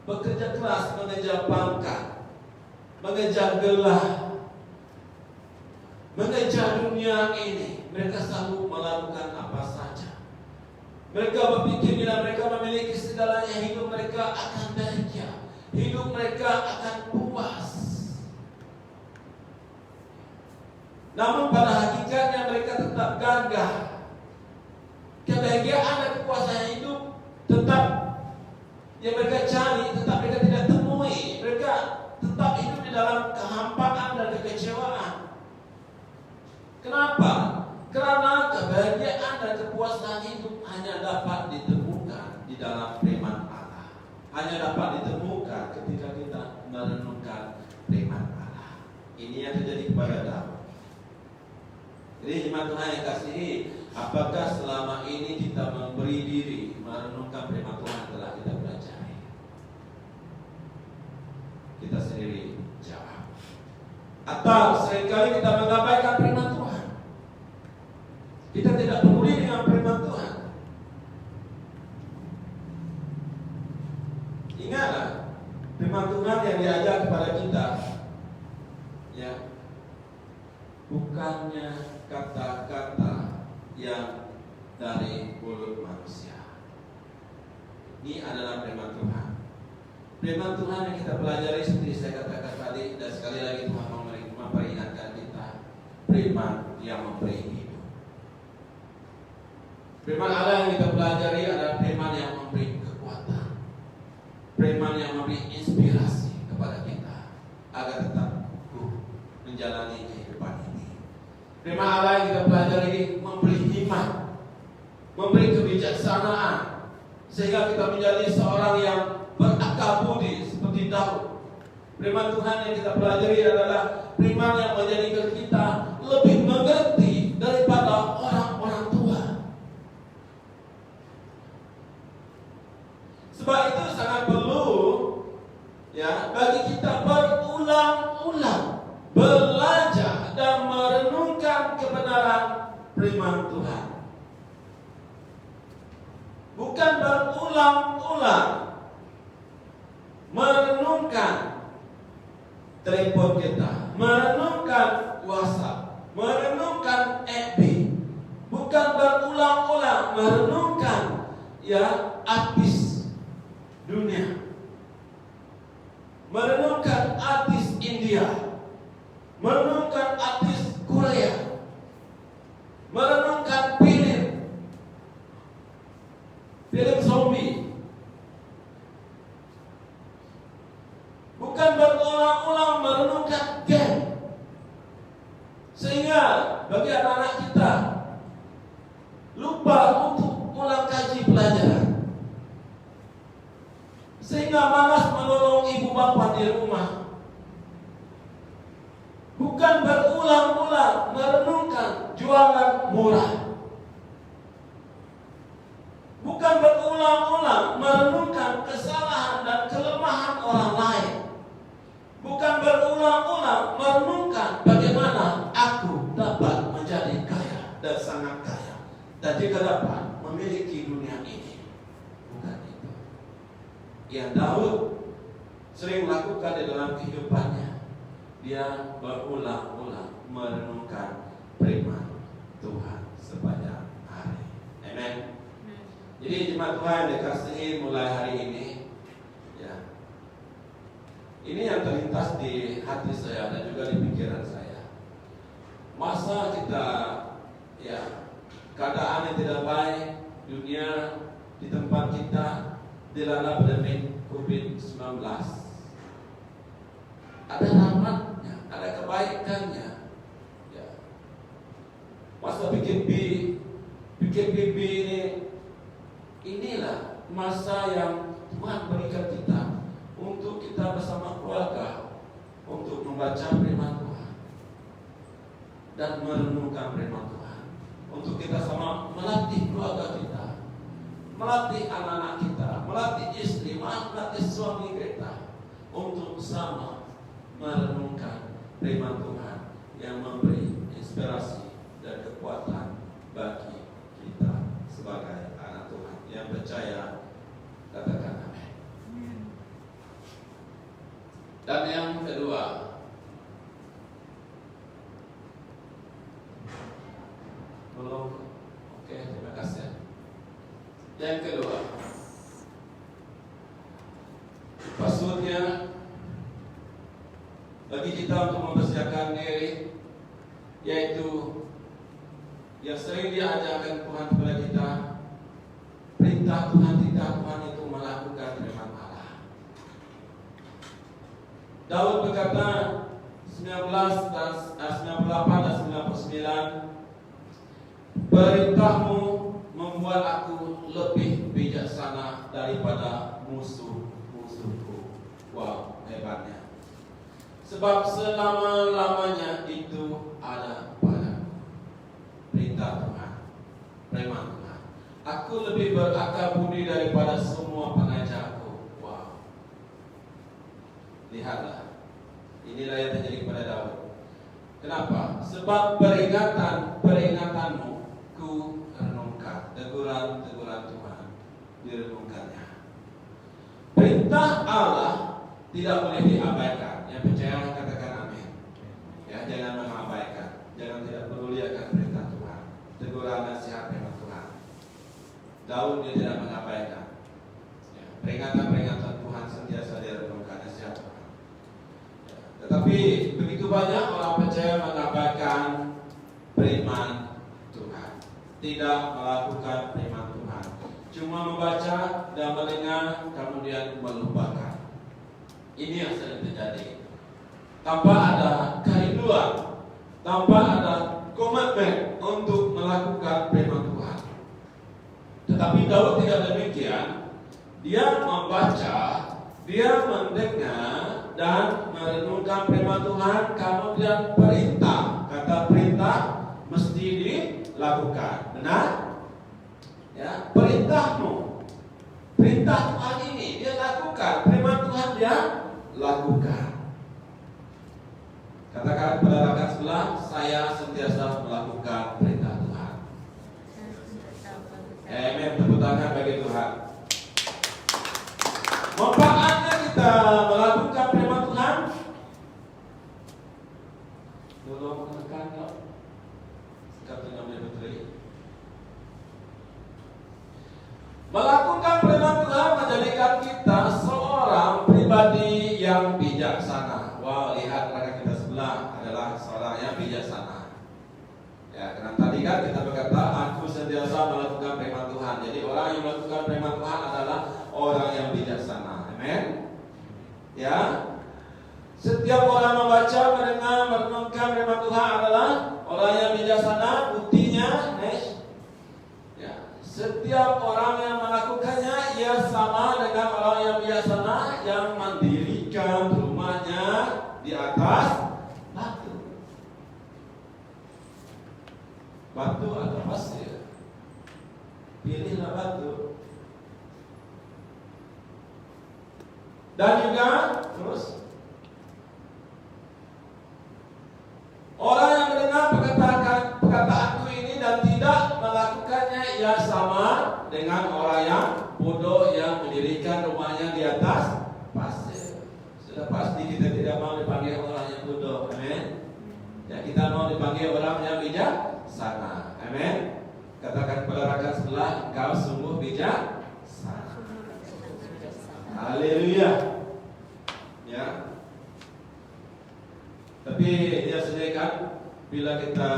bekerja keras mengejar pangkat, mengejar gelar, mengejar dunia ini. Mereka selalu melakukan apa saja. Mereka berpikir bila mereka memiliki segalanya, hidup mereka akan bahagia, hidup mereka akan puas. Namun pada hakikatnya mereka tetap gagah. Kebahagiaan dan kepuasan hidup tetap yang mereka cari, tetap mereka tidak temui. Mereka tetap hidup di dalam kehampaan dan kekecewaan. Kenapa? Karena kebahagiaan dan kepuasan hidup hanya dapat ditemukan di dalam firman Allah. Hanya dapat ditemukan ketika kita merenungkan firman Allah. Ini yang terjadi kepada Daud. Jadi jemaat Tuhan yang kasihi, apakah selama ini kita memberi diri merenungkan firman Tuhan telah kita pelajari? Kita sendiri jawab. Atau seringkali kita mengabaikan firman Tuhan. Kita tidak peduli dengan firman Tuhan. Ingatlah, firman Tuhan yang diajar kepada kita, ya, bukannya kata-kata yang dari mulut manusia. Ini adalah firman Tuhan. Firman Tuhan yang kita pelajari seperti saya katakan tadi, dan sekali lagi Tuhan memperingatkan kita, firman yang memberi hidup. Firman Allah yang kita pelajari adalah firman yang memberi kekuatan, firman yang memberi inspirasi kepada kita agar tetap menjalani kehidupan ini. Firman Allah yang kita pelajari memberi hikmat, memberi kebijaksanaan, sehingga kita menjadi seorang yang berakal budi seperti Daud. Firman Tuhan yang kita pelajari adalah firman yang menjadikan kita lebih mengerti daripada orang-orang tua. Sebab itu sangat perlu, ya, bagi kita berulang-ulang belajar dan merenungkan kebenaran firman Tuhan. bukan berulang-ulang merenungkan telepon kita, merenungkan WhatsApp, merenungkan FB, bukan berulang-ulang merenungkan artis dunia, merenungkan artis India, merenungkan artis Korea, merenungkan film zombie, bukan berulang-ulang merenungkan game, sehingga bagi anak-anak kita lupa untuk ulang kaji pelajaran, sehingga malas menolong ibu bapak di rumah. Bukan berulang-ulang merenungkan jualan murah, bukan berulang-ulang merenungkan kesalahan dan kelemahan orang lain, bukan berulang-ulang merenungkan bagaimana aku dapat menjadi kaya dan sangat kaya dan juga dapat memiliki dunia ini. Bukan itu yang Daud sering lakukan di dalam kehidupannya. Dia berulang-ulang merenungkan firman Tuhan sepanjang hari. Amen. Jadi jemaat Tuhan yang dikasihi, mulai hari ini, ini yang terlintas di hati saya dan juga di pikiran saya. Masa kita keadaan yang tidak baik, dunia di tempat kita dilanda pandemi COVID-19, ada rahmatnya, ada kebaikannya. Masa PKPB inilah masa yang Tuhan berikan kita untuk kita bersama keluarga untuk membaca firman Tuhan dan merenungkan firman Tuhan, untuk kita sama melatih keluarga kita, melatih anak-anak kita, melatih istri, melatih suami kita untuk sama merenungkan firman Tuhan yang memberi inspirasi dan kekuatan bagi kita sebagai anak Tuhan yang percaya. Katakan amin. Dan yang kedua, belum? Oke, terima kasih. Yang kedua, maksudnya bagi kita untuk mempersiapkan diri, yaitu yang sering diajarkan Tuhan kepada kita, perintah Tuhan itu melakukan firman Allah. Daud berkata 98 dan 99, perintahmu membuat aku lebih bijaksana daripada musuh-musuhku. Wow, hebatnya. Sebab selama-lamanya itu ada padaku perintah Tuhan, firman Tuhan. Aku lebih berakal budi daripada semua pengajarku. Wow. Lihatlah, inilah yang terjadi kepada Daud. Kenapa? Sebab peringatanmu ku renungkan, teguran Tuhan direnungkannya. Perintah Allah tidak boleh diabaikan. Yang percaya katakan amin. Jangan mengabaikan, jangan tidak peduli akan perintah Tuhan, teguran nasihat firman Tuhan. Daud dia tidak mengabaikan. Peringatan Tuhan sentiasa dia renungkan nasihat Tuhan. Tetapi begitu banyak orang percaya mengabaikan firman Tuhan, tidak melakukan firman Tuhan, cuma membaca dan mendengar kemudian melupakan. Ini yang sering terjadi. Tanpa ada kerinduan, tanpa ada komitmen untuk melakukan firman Tuhan. Tetapi Daud tidak demikian. Dia membaca, dia mendengar dan merenungkan firman Tuhan, kemudian perintah. Kata perintah mesti dilakukan. Benar? Perintahmu, perintah Tuhan ini dia lakukan, firman Tuhan dia lakukan. Katakan pada rekan sebelah, saya sentiasa melakukan perintah Tuhan. Amin. Tepuk tangan bagi Tuhan. Melakukan firman Tuhan menjadikan kita seorang pribadi yang bijaksana. Wow, lihat rekan kita sebelah adalah seorang yang bijaksana. Ya, karena tadi kan kita berkata, aku sentiasa melakukan firman Tuhan. Jadi orang yang melakukan firman Tuhan adalah orang yang bijaksana. Amin. Ya. Setiap orang membaca, mendengar, merenungkan firman Tuhan adalah orang yang bijaksana. Buktinya, ya, setiap orang yang melakukannya, ia sama dengan orang yang bijaksana yang mendirikan rumahnya di atas batu. Batu atau pasir? Pilihlah batu. Dan juga terus orang yang mendengar perkataanku ini dan tidak melakukannya, ia sama dengan orang yang bodoh yang mendirikan rumahnya di atas pasir. Sudah pasti kita tidak mau dipanggil orang yang bodoh. Amin. Ya, kita mau dipanggil orang yang bijaksana. Amin. Katakan kepada rekan sebelah, engkau sungguh bijaksana. Haleluya. Ya. Tapi dia sendiri kan, bila kita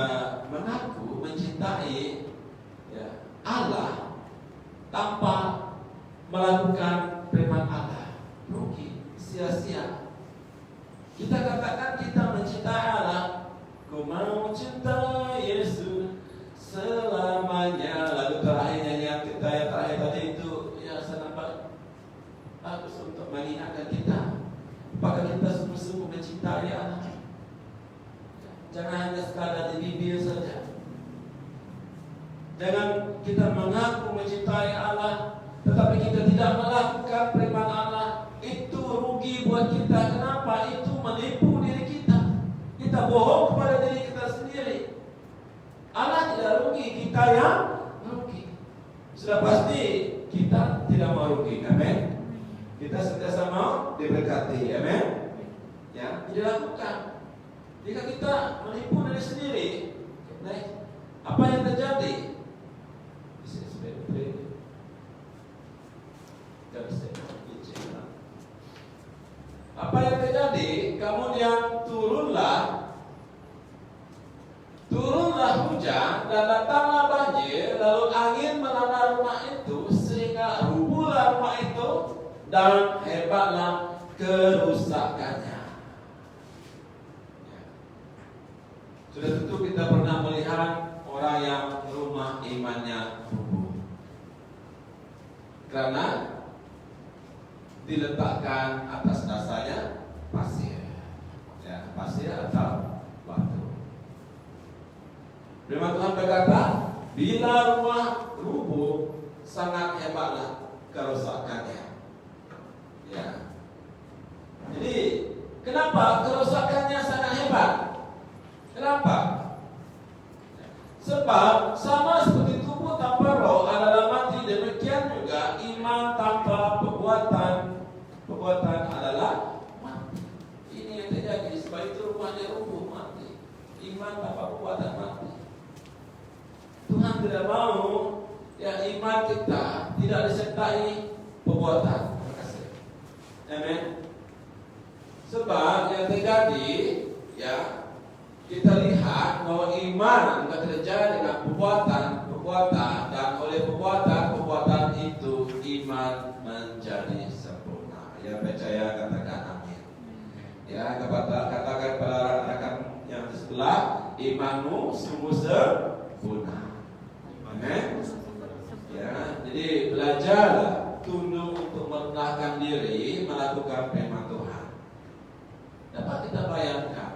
mengaku mencintai, ya, Allah tanpa melakukan firman Allah, rugi, sia-sia. Kita katakan kita mencintai Allah, ku mau cinta Yesus selamanya. Lalu terakhir nyanyian kita yang terakhir tadi itu, ya, sangat bagus untuk mengingatkan kita, apakah kita sungguh-sungguh mencintai Allah. Jangan hanya sekadar di bibir saja. Jangan kita mengaku mencintai Allah, tetapi kita tidak melakukan firman Allah. Itu rugi buat kita. Kenapa? Itu menipu diri kita. Kita bohong kepada diri kita sendiri. Allah tidak rugi, kita yang rugi. Sudah pasti kita tidak mau rugi. Amin. Kita sentiasa mau diberkati. Amin. Ya, dilakukan. Jika kita menipu diri sendiri, apa yang terjadi? Apa yang terjadi? Kemudian turunlah hujan dan datanglah banjir, lalu angin melanda rumah itu sehingga rubuhlah rumah itu dan hebatlah kerusakannya. Sudah tentu kita pernah melihat orang yang rumah imannya rubuh karena diletakkan atas dasarnya pasir, ya, pasir atau batu. Firman Tuhan berkata, bila rumah rubuh, sangat hebatlah kerusakannya. Ya. Jadi, kenapa kerusakannya sangat hebat? Kenapa? Sebab sama seperti tubuh tanpa roh adalah mati, demikian juga iman tanpa perbuatan adalah mati. Ini yang terjadi. Sebab itu rumahnya rubuh, mati. Iman tanpa perbuatan mati. Tuhan tidak mau ya iman kita tidak disertai perbuatan. Terima kasih. Amin. Sebab yang terjadi, ya, kita lihat bahwa iman bekerja dengan perbuatan dan oleh perbuatan itu iman menjadi sempurna. Ya, percaya katakan amin. Ya, katakan pada rekan yang di sebelah, imanmu sungguh sempurna. Amin. Ya, jadi belajarlah tunduk untuk merendahkan diri melakukan firman Tuhan. Dapat kita bayangkan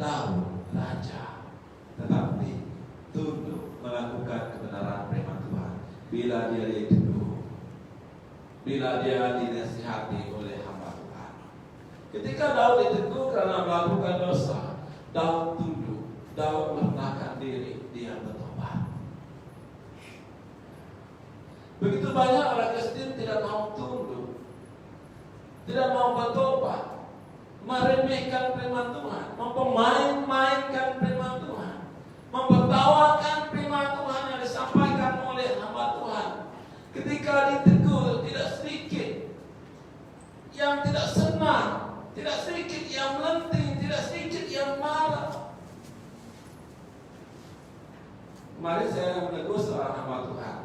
Daud raja, tetapi tunduk melakukan kebenaran firman Tuhan. Bila dia dituduh, bila dia dinasihati oleh hamba Tuhan. Ketika Daud ditegur karena melakukan dosa, Daud tunduk, Daud merendahkan diri, dia bertobat. Begitu banyak orang Kristen tidak mau tunduk, tidak mau bertobat, meremehkan firman Tuhan, mempermain-mainkan firman Tuhan, mempertawakan firman Tuhan yang disampaikan oleh hamba Tuhan. Ketika ditegur, tidak sedikit yang tidak senang, tidak sedikit yang melenting, tidak sedikit yang marah. Kemarin saya menegur seorang hamba Tuhan.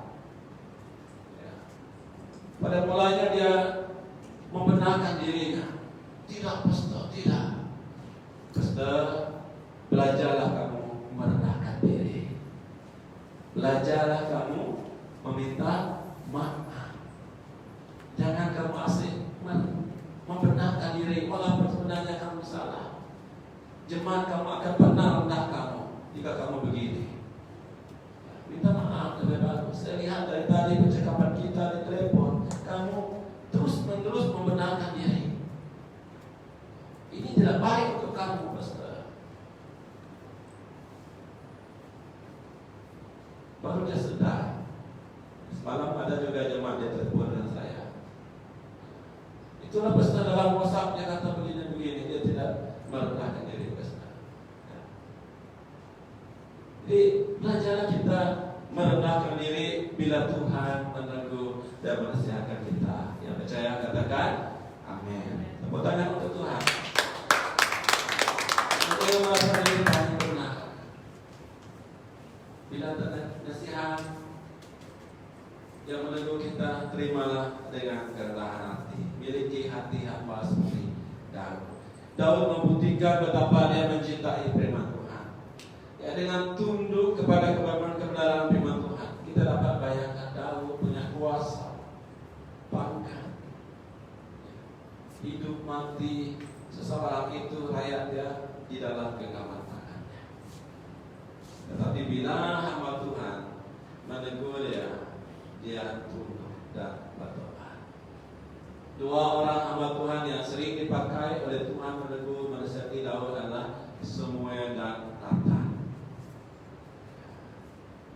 Ya. Pada mulanya dia membenarkan dirinya. Tidak, pastor, tidak. Pastor, belajarlah kamu merendahkan diri. Belajarlah kamu meminta maaf. Jangan kamu asik membenarkan diri walaupun sebenarnya kamu salah. Jemaat kamu akan pernah rendah kamu jika kamu begini. Minta maaf lebih bagus. Saya lihat dari tadi percakapan kita di telepon, kamu terus-menerus membenarkan diri. Ini tidak baik untuk kamu, pastor. Baru dia sedar. Semalam ada juga jemaat dia telepon dengan saya. Itulah pastor dalam WhatsApp dia kata begini-begini, dia tidak merendahkan diri, pastor. Jadi belajarlah kita merendahkan diri bila Tuhan menegur dan menasihatkan kita. Yang percaya katakan amin. Tepuk tangan untuk Tuhan. Kita merasa diri paling benar. Bila nasihat yang menegur kita, terimalah dengan kerendahan hati. Miliki hati hamba seperti Daud. Daud membuktikan betapa dia mencintai firman Tuhan. Ya, dengan tunduk kepada kebenaran firman Tuhan, kita dapat bayangkan Daud punya kuasa, pangkat, hidup mati seseorang itu rakyat dia di dalam genggaman tangannya. Tetapi bila hamba Tuhan menegur dia tunduk dan berdoa. Dua orang hamba Tuhan yang sering dipakai oleh Tuhan menegur menasihati Daud adalah Samuel dan Nathan.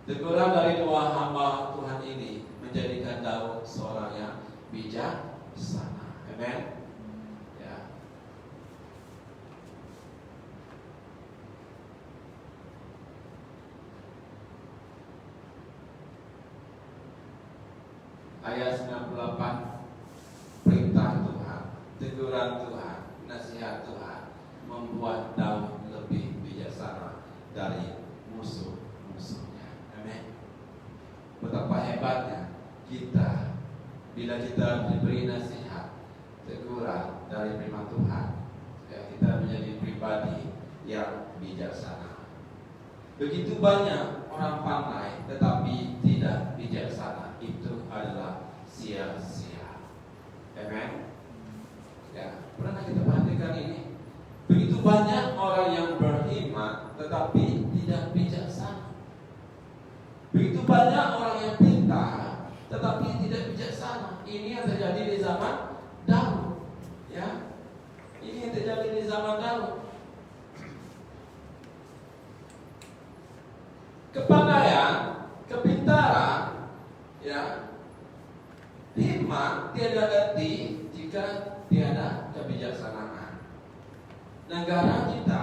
Teguran dari dua hamba Tuhan ini menjadikan Daud seorang yang bijaksana. Amen. Ya. Ayat 98. Perintah Tuhan, teguran Tuhan, nasihat Tuhan membuat Daud lebih bijaksana dari musuh-musuhnya. Amin. Betapa hebatnya kita bila kita diberi nasihat, teguran dari firman Tuhan, ya, kita menjadi pribadi yang bijaksana. Begitu banyak orang pandai tetapi tidak bijaksana, itu adalah sia-sia. Amen. Ya, pernah kita perhatikan ini? Begitu banyak orang yang beriman tetapi tidak bijaksana. Begitu banyak orang yang pintar tetapi tidak bijaksana. Ini yang terjadi di zaman Daud. Ya, ini yang terjadi di zaman Daud. Kepandaian, kepintaran, ya, hikmat tiada arti jika tiada kebijaksanaan. Negara kita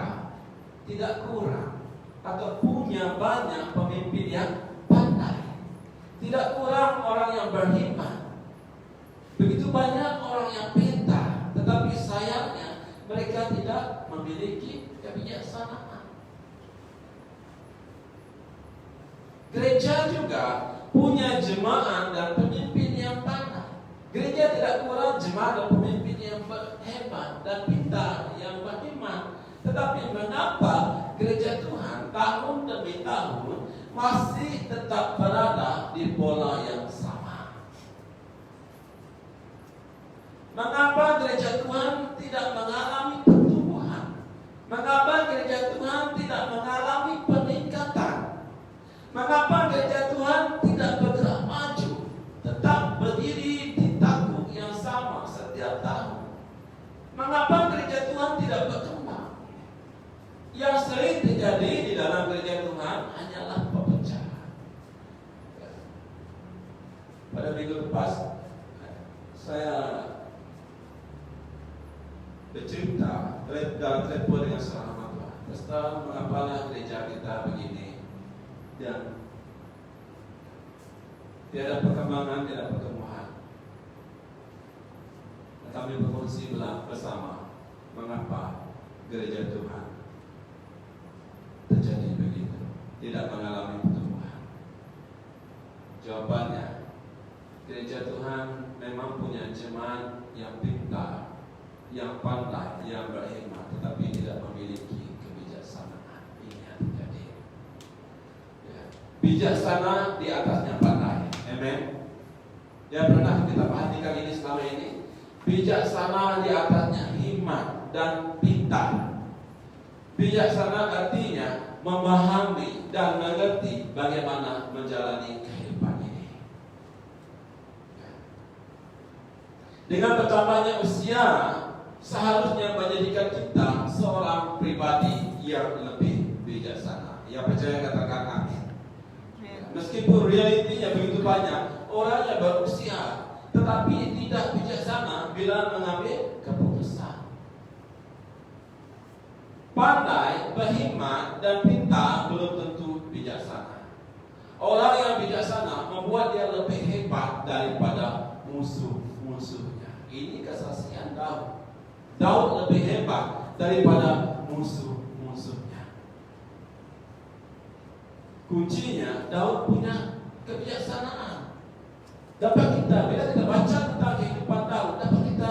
tidak kurang atau punya banyak pemimpin yang pandai. Tidak kurang orang yang berhikmat. Begitu banyak orang yang pintar, tetapi sayangnya mereka tidak memiliki kebijaksanaan. Gereja juga punya jemaat dan pemimpin yang pandai. Gereja tidak kurang jemaat dan pemimpin yang hebat dan pintar, yang beriman. Tetapi mengapa gereja Tuhan tahun demi tahun masih tetap berada di pola yang sama? Mengapa gereja Tuhan tidak mengalami pertumbuhan? Mengapa gereja Tuhan tidak mengalami peningkatan? Mengapa gereja Tuhan tidak bergerak maju, tetap berdiri di takuk yang sama setiap tahun? Mengapa gereja Tuhan tidak berkembang? Yang sering terjadi di dalam gereja Tuhan hanyalah perpecahan. Pada minggu lepas saya bercerita dalam telepon dengan seorang hamba Tuhan. Pastor, mengapalah gereja kita begini? Dan tiada perkembangan, tiada pertumbuhan. Kami berfungsi bersama mengapa gereja Tuhan terjadi begitu, tidak mengalami pertumbuhan. Jawabannya, gereja Tuhan memang punya jemaat yang pintar, yang pandai, yang berhikmat, tetapi tidak memiliki kebijaksanaan. Ini yang terjadi. Ya. Bijaksana di atasnya pandai. Amen. Ya, pernah kita perhatikan ini selama ini. Bijaksana di atasnya hikmat dan pintar. Bijaksana artinya memahami dan mengerti bagaimana menjalani kehidupan ini. Dengan bertambahnya usia, seharusnya menjadikan kita seorang pribadi yang lebih bijaksana. Yang percaya katakan amin. Meskipun realitinya begitu banyak orang yang berusia tetapi tidak bijaksana bila mengambil keputusan. Pandai, berhikmat, dan pintar belum tentu bijaksana. Orang yang bijaksana membuat dia lebih hebat daripada musuh-musuhnya. Ini kesaksian Daud. Daud lebih hebat daripada musuh-musuhnya. Kuncinya Daud punya kebijaksanaan. Dapat kita, bila kita baca tentang kehidupan Daud, dapat kita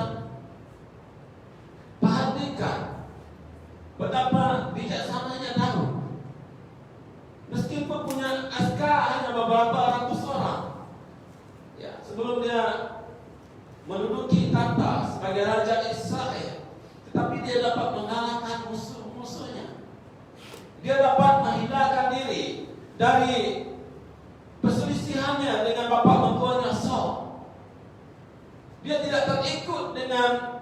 perhatikan betapa bijaksananya Daud. Meskipun punya askar hanya beberapa ratus orang, ya, sebelum dia menduduki tahta sebagai raja Israel, tetapi dia dapat mengalahkan musuh-musuhnya. Dia dapat menghindarkan diri dari perselisihannya dengan bapa mertuanya Saul. Dia tidak terikut dengan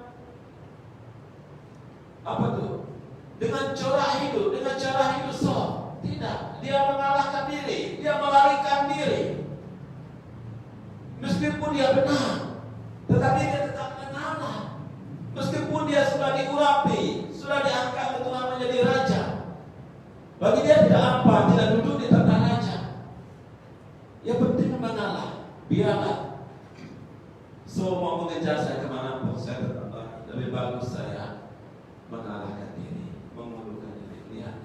dengan cara hidup Saul. Tidak, dia mengalahkan diri, dia melarikan diri. Meskipun dia benar, tetapi dia tetap mengalah. Meskipun dia sudah diurapi, sudah diangkat ke Tuhan menjadi raja, bagi dia tidak duduk di tahta raja. Yang penting mengalah. Biarlah Saul mau mengejar saya kemanapun, saya tetap lebih bagus saya mengalahkan diri, mengundurkan diri. Lihat,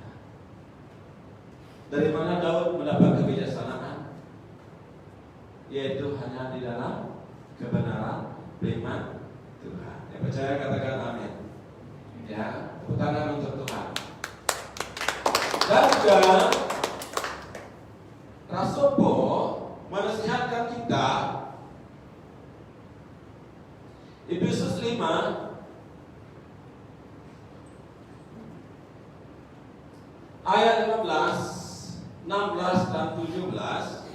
dari mana Daud mendapat kebijaksanaan? Yaitu hanya di dalam kebenaran firman Tuhan. Yang percaya katakan amin. Ya, tepuk tangan untuk Tuhan. Dan juga Rasul Paul menasihatkan kita, Efesus 5 ayat 15, 16 dan 17,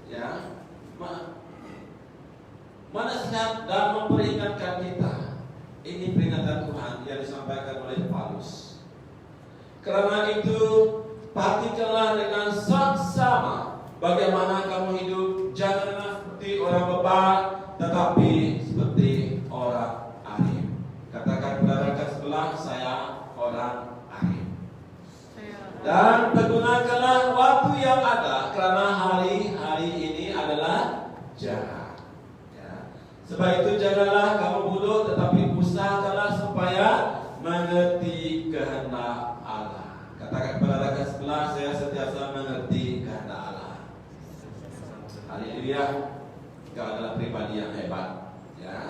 ya, menasihat dan memperingatkan kita. Ini peringatan Tuhan yang disampaikan oleh Paulus. Karena itu, perhatikanlah dengan saksama bagaimana kamu hidup. Janganlah seperti orang bebal, tetapi seperti orang alim. Katakan kepada rekan sebelah, saya orang alim. Dan pergunakanlah waktu yang ada, karena hari-hari ini adalah jahat. Ya. Sebab itu janganlah kamu bodoh, tetapi usahakanlah supaya mengerti kehendak Allah. Katakan kepada rekan sebelah, saya sentiasa mengerti kehendak Allah. Haleluya. Kau adalah pribadi yang hebat, ya.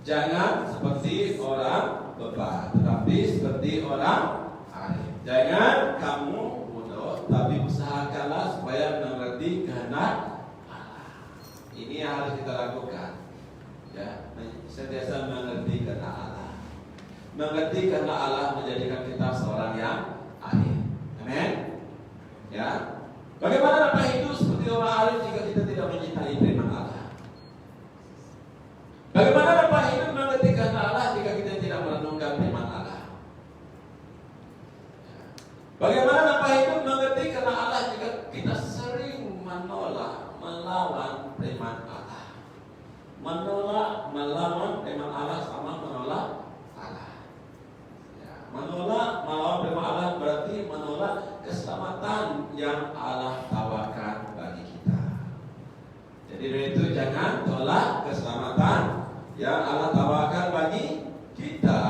Jangan seperti orang bebal, tetapi seperti orang alim. Jangan kamu bodoh, tapi usahakanlah supaya mengerti kehendak Allah. Ini yang harus kita lakukan, ya. Sentiasa mengerti kehendak Allah. Mengerti kehendak Allah menjadikan kita seorang yang alim. Amin. Ya. Bagaimana dapat hidup seperti orang alim jika kita tidak mencintai firman Allah? Bagaimana dapat hidup mengerti kehendak Allah jika kita tidak merenungkan firman Allah? Bagaimana dapat hidup mengerti kehendak Allah jika kita sering menolak, melawan firman Allah? Menolak, melawan firman Allah sama menolak Allah. Ya, menolak, melawan firman Allah berarti menolak keselamatan yang Allah tawarkan bagi Jadi itu jangan tolak keselamatan yang Allah tawarkan bagi kita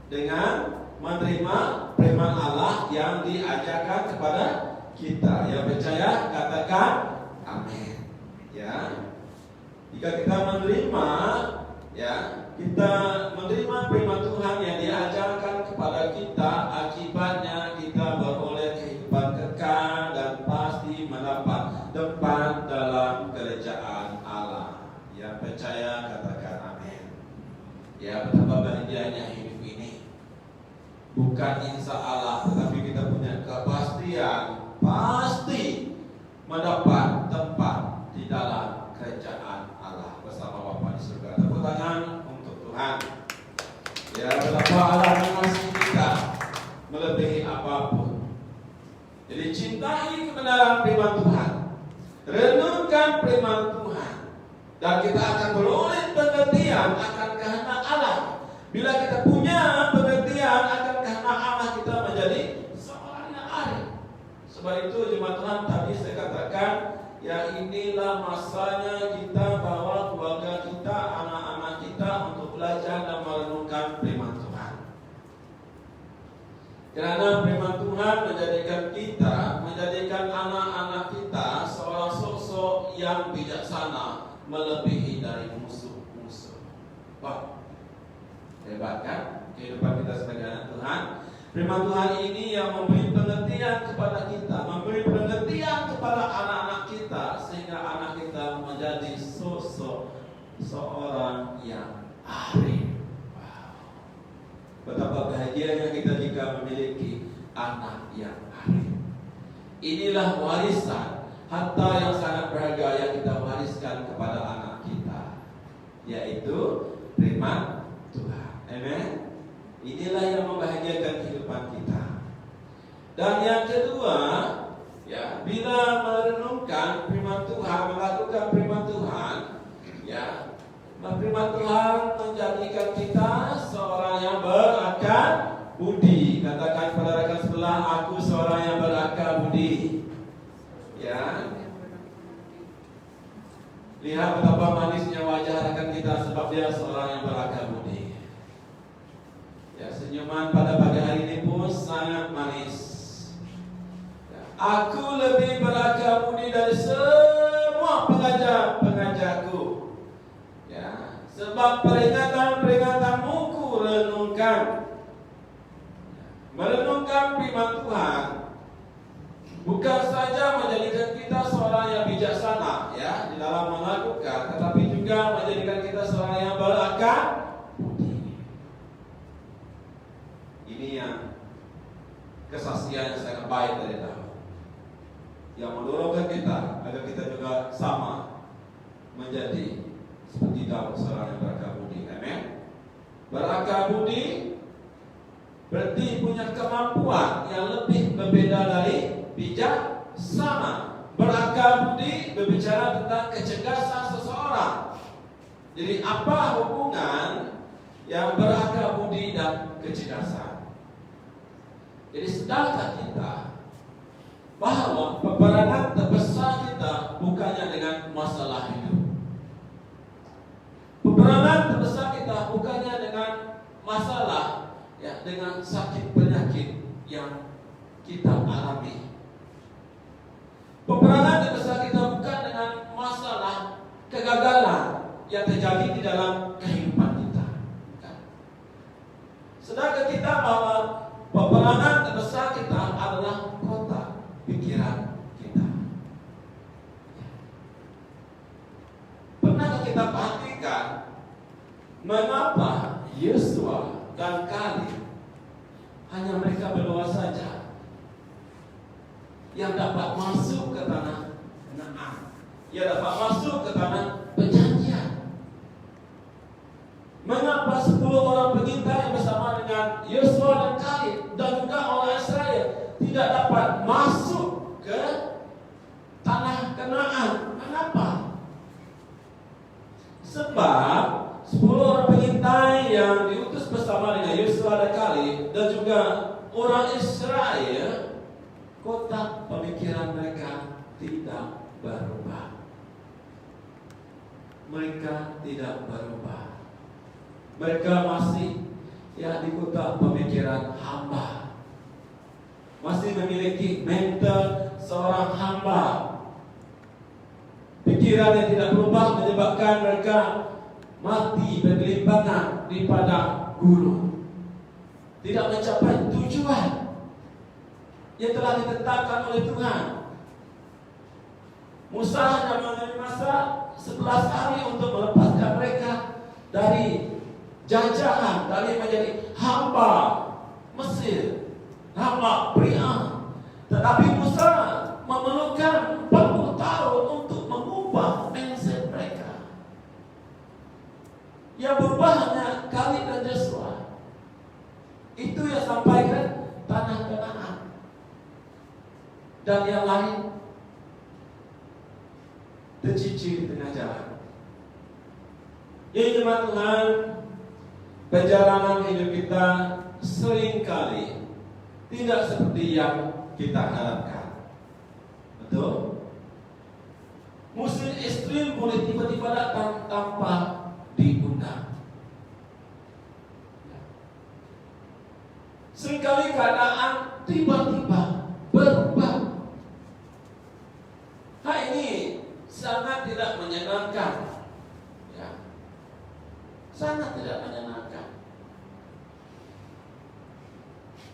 dengan menerima firman Allah yang diajarkan kepada kita. Yang percaya katakan amin. Ya. Jika kita menerima, ya, kita menerima firman Tuhan yang diajarkan kepada kita, akibatnya kita beroleh kehidupan kekal dan pasti mendapat tempat dalam kerajaan Allah. Yang percaya katakan amin. Ya, betapa bahagianya hidup ini. Bukan insya Allah, tetapi kita punya kepastian pasti mendapat tempat di dalam kerajaan Allah bersama Bapa di surga. Tepuk tangan untuk Tuhan. Ya, betapa Allah mengasihi kita melebihi apapun. Jadi cintai kebenaran firman Tuhan, renungkan firman Tuhan, dan kita akan beroleh pengertian akan kehendak Allah. Bila kita punya pengertian akan kehendak Allah, kita menjadi seorang yang arif. Sebab itu jemaat Tuhan, tadi saya katakan, ya inilah masanya kita bawa keluarga kita, anak-anak kita untuk belajar dan merenungkan firman Tuhan. Karena firman Tuhan menjadikan anak-anak kita seorang sosok yang bijaksana melebihi dari musuh-musuh. Wah, hebat kan kehidupan kita sebagai anak Tuhan. Firman Tuhan ini yang memberi pengertian kepada kita, memberi pengertian kepada anak-anak kita, sehingga anak kita menjadi sosok seorang yang arif. Wow. Betapa bahagianya kita jika memiliki anak yang arif. Inilah warisan harta yang sangat berharga yang kita wariskan kepada anak kita, yaitu firman Tuhan. Amen. Inilah yang membahagiakan kehidupan kita. Dan yang kedua, ya, bila merenungkan firman Tuhan, melakukan firman Tuhan, ya, firman Tuhan menjadikan kita seorang yang berakal budi. Katakan pada rekan sebelah, aku seorang yang berakal budi. Ya. Lihat betapa manisnya wajah rekan kita sebab dia seorang yang berakal budi. Ya, senyuman pada pagi hari ini pun sangat manis. Ya, aku lebih berakal budi dari semua pengajar-pengajarku. Ya, sebab peringatan-peringatanmu ku renungkan. Merenungkan firman Tuhan bukan saja menjadikan kita seorang yang bijaksana, ya, di dalam melakukan, tetapi juga menjadikan kita seorang yang berakal budi. Ini yang kesaksian yang sangat baik dari Daud, yang mendorongkan kita agar kita juga sama menjadi seperti Daud, seorang yang berakal budi. Amin. Berakal budi berarti punya kemampuan yang lebih berbeda dari bijaksana. Berakal budi berbicara tentang kecerdasan seseorang. Jadi apa hubungan yang berakal budi dan kecerdasan? Jadi sadarkah kita bahwa peperangan terbesar kita bukannya dengan masalah hidup. Peperangan terbesar kita bukannya dengan masalah, ya, dengan sakit penyakit yang kita alami. Peperangan terbesar kita bukan dengan masalah kegagalan yang terjadi di dalam kehidupan kita. Sedangkan kita bahwa peperangan terbesar kita adalah kota pikiran kita. Pernahkah kita perhatikan mengapa Yosua dan Kaleb hanya mereka berdua saja yang dapat masuk ke tanah Kanaan, yang dapat masuk ke tanah perjanjian? Mengapa 10 orang pengintai bersama dengan Yosua dan Kaleb dan juga orang Israel tidak dapat masuk ke tanah Kanaan? Kenapa? Sebab 10 orang pengintai yang diutus bersama dengan Yosua dan Kaleb dan juga orang Israel, kotak pemikiran mereka tidak berubah. mereka tidak berubah. Mereka masih di kota pemikiran hamba, masih memiliki mental seorang hamba. Pikiran yang tidak berubah menyebabkan mereka mati bergelimpangan di padang gurun, tidak mencapai tujuan yang telah ditetapkan oleh Tuhan. Musa hanya mengambil masa 11 hari untuk melepaskan mereka dari jajahan, dari menjadi hamba Mesir, hamba Priam. Tetapi Musa memerlukan 40 tahun untuk mengubah mindset mereka. Yang berubah hanya Kaleb dan Joshua. Itu yang sampaikan tanah Kanaan. Dan yang lain tercicir di tengah jalan. Ya jemaat Tuhan, perjalanan hidup kita seringkali tidak seperti yang kita harapkan. Betul? Musim ekstrim boleh tiba-tiba datang tanpa diundang. Seringkali keadaan tiba-tiba berubah. Hal ini sangat tidak menyenangkan. Sangat tidak menyenangkan.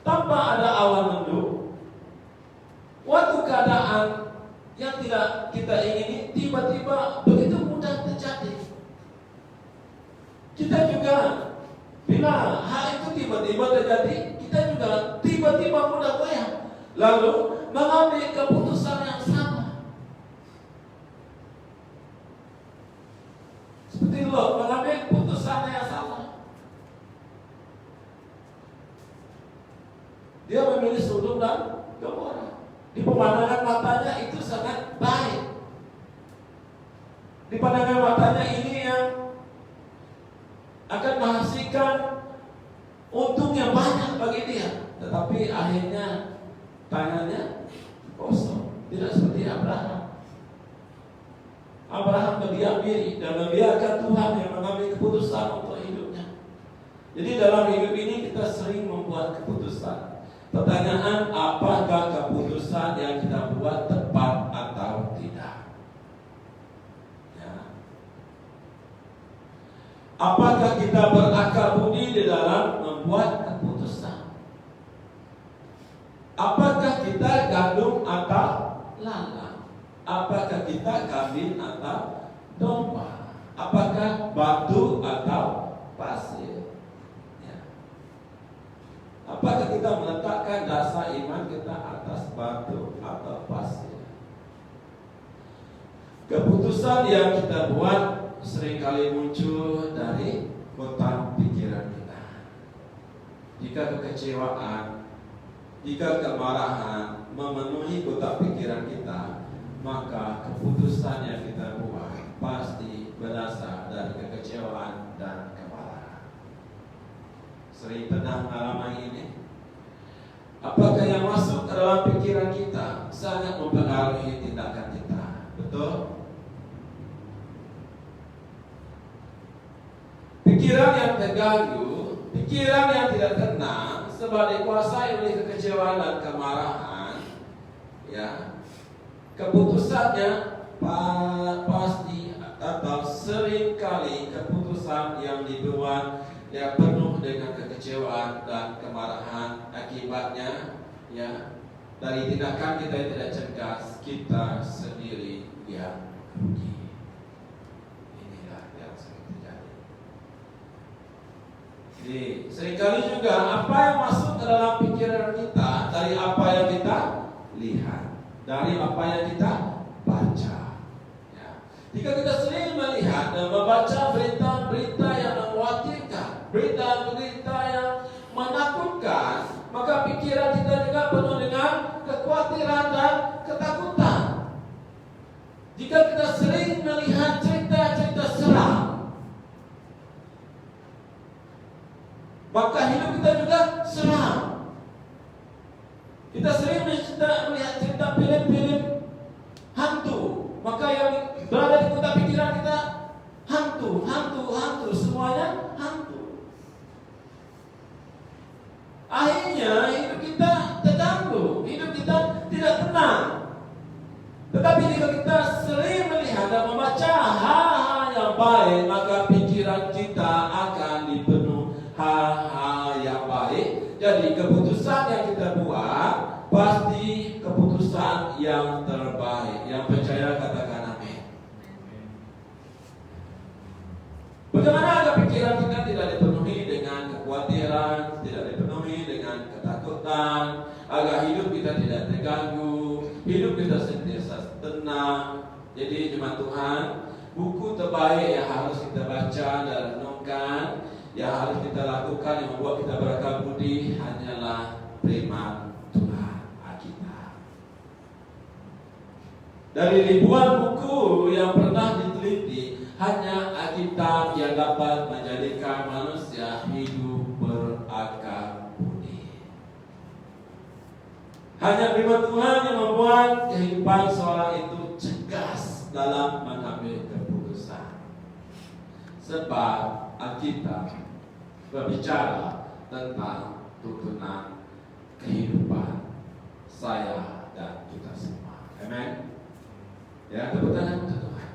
Tanpa ada awan mendung, waktu keadaan yang tidak kita ingini tiba-tiba begitu mudah terjadi. Kita juga bila hal itu tiba-tiba terjadi, kita juga tiba-tiba mudah goyah, lalu mengambil keputusan yang sama. Seperti Lot mengambil keputusan yang salah. Dia memilih Sodom dan Gomora. Di pemandangan matanya itu sangat baik. Di pandangan matanya ini yang akan menghasilkan untung yang banyak bagi dia. Tetapi akhirnya tangannya kosong. Tidak seperti Abraham. Abraham berdiam diri dan membiarkan Tuhan yang mengambil keputusan untuk hidupnya. Jadi dalam hidup ini kita sering membuat keputusan. Pertanyaan, apakah keputusan yang kita buat tepat atau tidak? Ya. Apakah kita berakal budi di dalam membuat keputusan? Apakah kita gandum atau lalang? Apakah kita kambing atau domba? Apakah batu atau pasir? Apakah kita meletakkan dasar iman kita atas batu atau pasir? Keputusan yang kita buat seringkali muncul dari kotak pikiran kita. Jika kekecewaan, jika kemarahan memenuhi kotak pikiran kita, maka keputusan yang kita buat pasti berasal dari kekecewaan dan kemarahan. Sering pernah mengalami ini. Apakah yang masuk ke dalam pikiran kita sangat mempengaruhi tindakan kita? Betul? Pikiran yang terganggu, pikiran yang tidak tenang, sebab dikuasai oleh kekecewaan dan kemarahan, ya, keputusannya pasti atau seringkali keputusan yang dibuat yang penuh dengan kekecewaan dan kemarahan. Akibatnya, ya, dari tindakan kita yang tidak cerdas, kita sendiri yang rugi. Inilah yang sering terjadi. Jadi seringkali juga apa yang masuk ke dalam pikiran kita dari apa yang kita lihat, dari apa yang kita baca. Ya. Jika kita sering melihat dan membaca berita-berita yang mengkhawatirkan, berita-berita yang menakutkan, maka pikiran kita juga penuh dengan kekhawatiran dan ketakutan. Jika kita sering melihat cerita-cerita seram, maka hidup kita juga seram. Kita sering melihat cerita film-film hantu, maka yang berada di kotak pikiran kita hantu, semuanya hantu. Akhirnya hidup kita terganggu, hidup kita tidak tenang. Tetapi jika kita sering melihat dan membaca hal-hal yang baik, maka pikiran kita akan dipenuhi hal-hal yang baik. Jadi keputusan yang kita buat pasti keputusan yang terbaik. Yang percaya katakan amin. Bagaimana agar pikiran kita tidak dipenuhi dengan kekhawatiran, tidak dipenuhi dengan ketakutan, agar hidup kita tidak terganggu, hidup kita sentiasa tenang. Jadi jemaat Tuhan, buku terbaik yang harus kita baca dan renungkan, yang harus kita lakukan, yang membuat kita berakal budi hanyalah firman Tuhan Alkitab. Dari ribuan buku yang pernah diteliti, hanya Alkitab yang dapat menjadikan manusia hidup berakal budi. Hanya firman Tuhan yang membuat kehidupan seorang itu cerdas dalam mengambil keputusan. Sebab Alkitab berbicara tentang tuntunan kehidupan saya dan kita semua. Amen. Ya, tepuk tangan untuk Tuhan.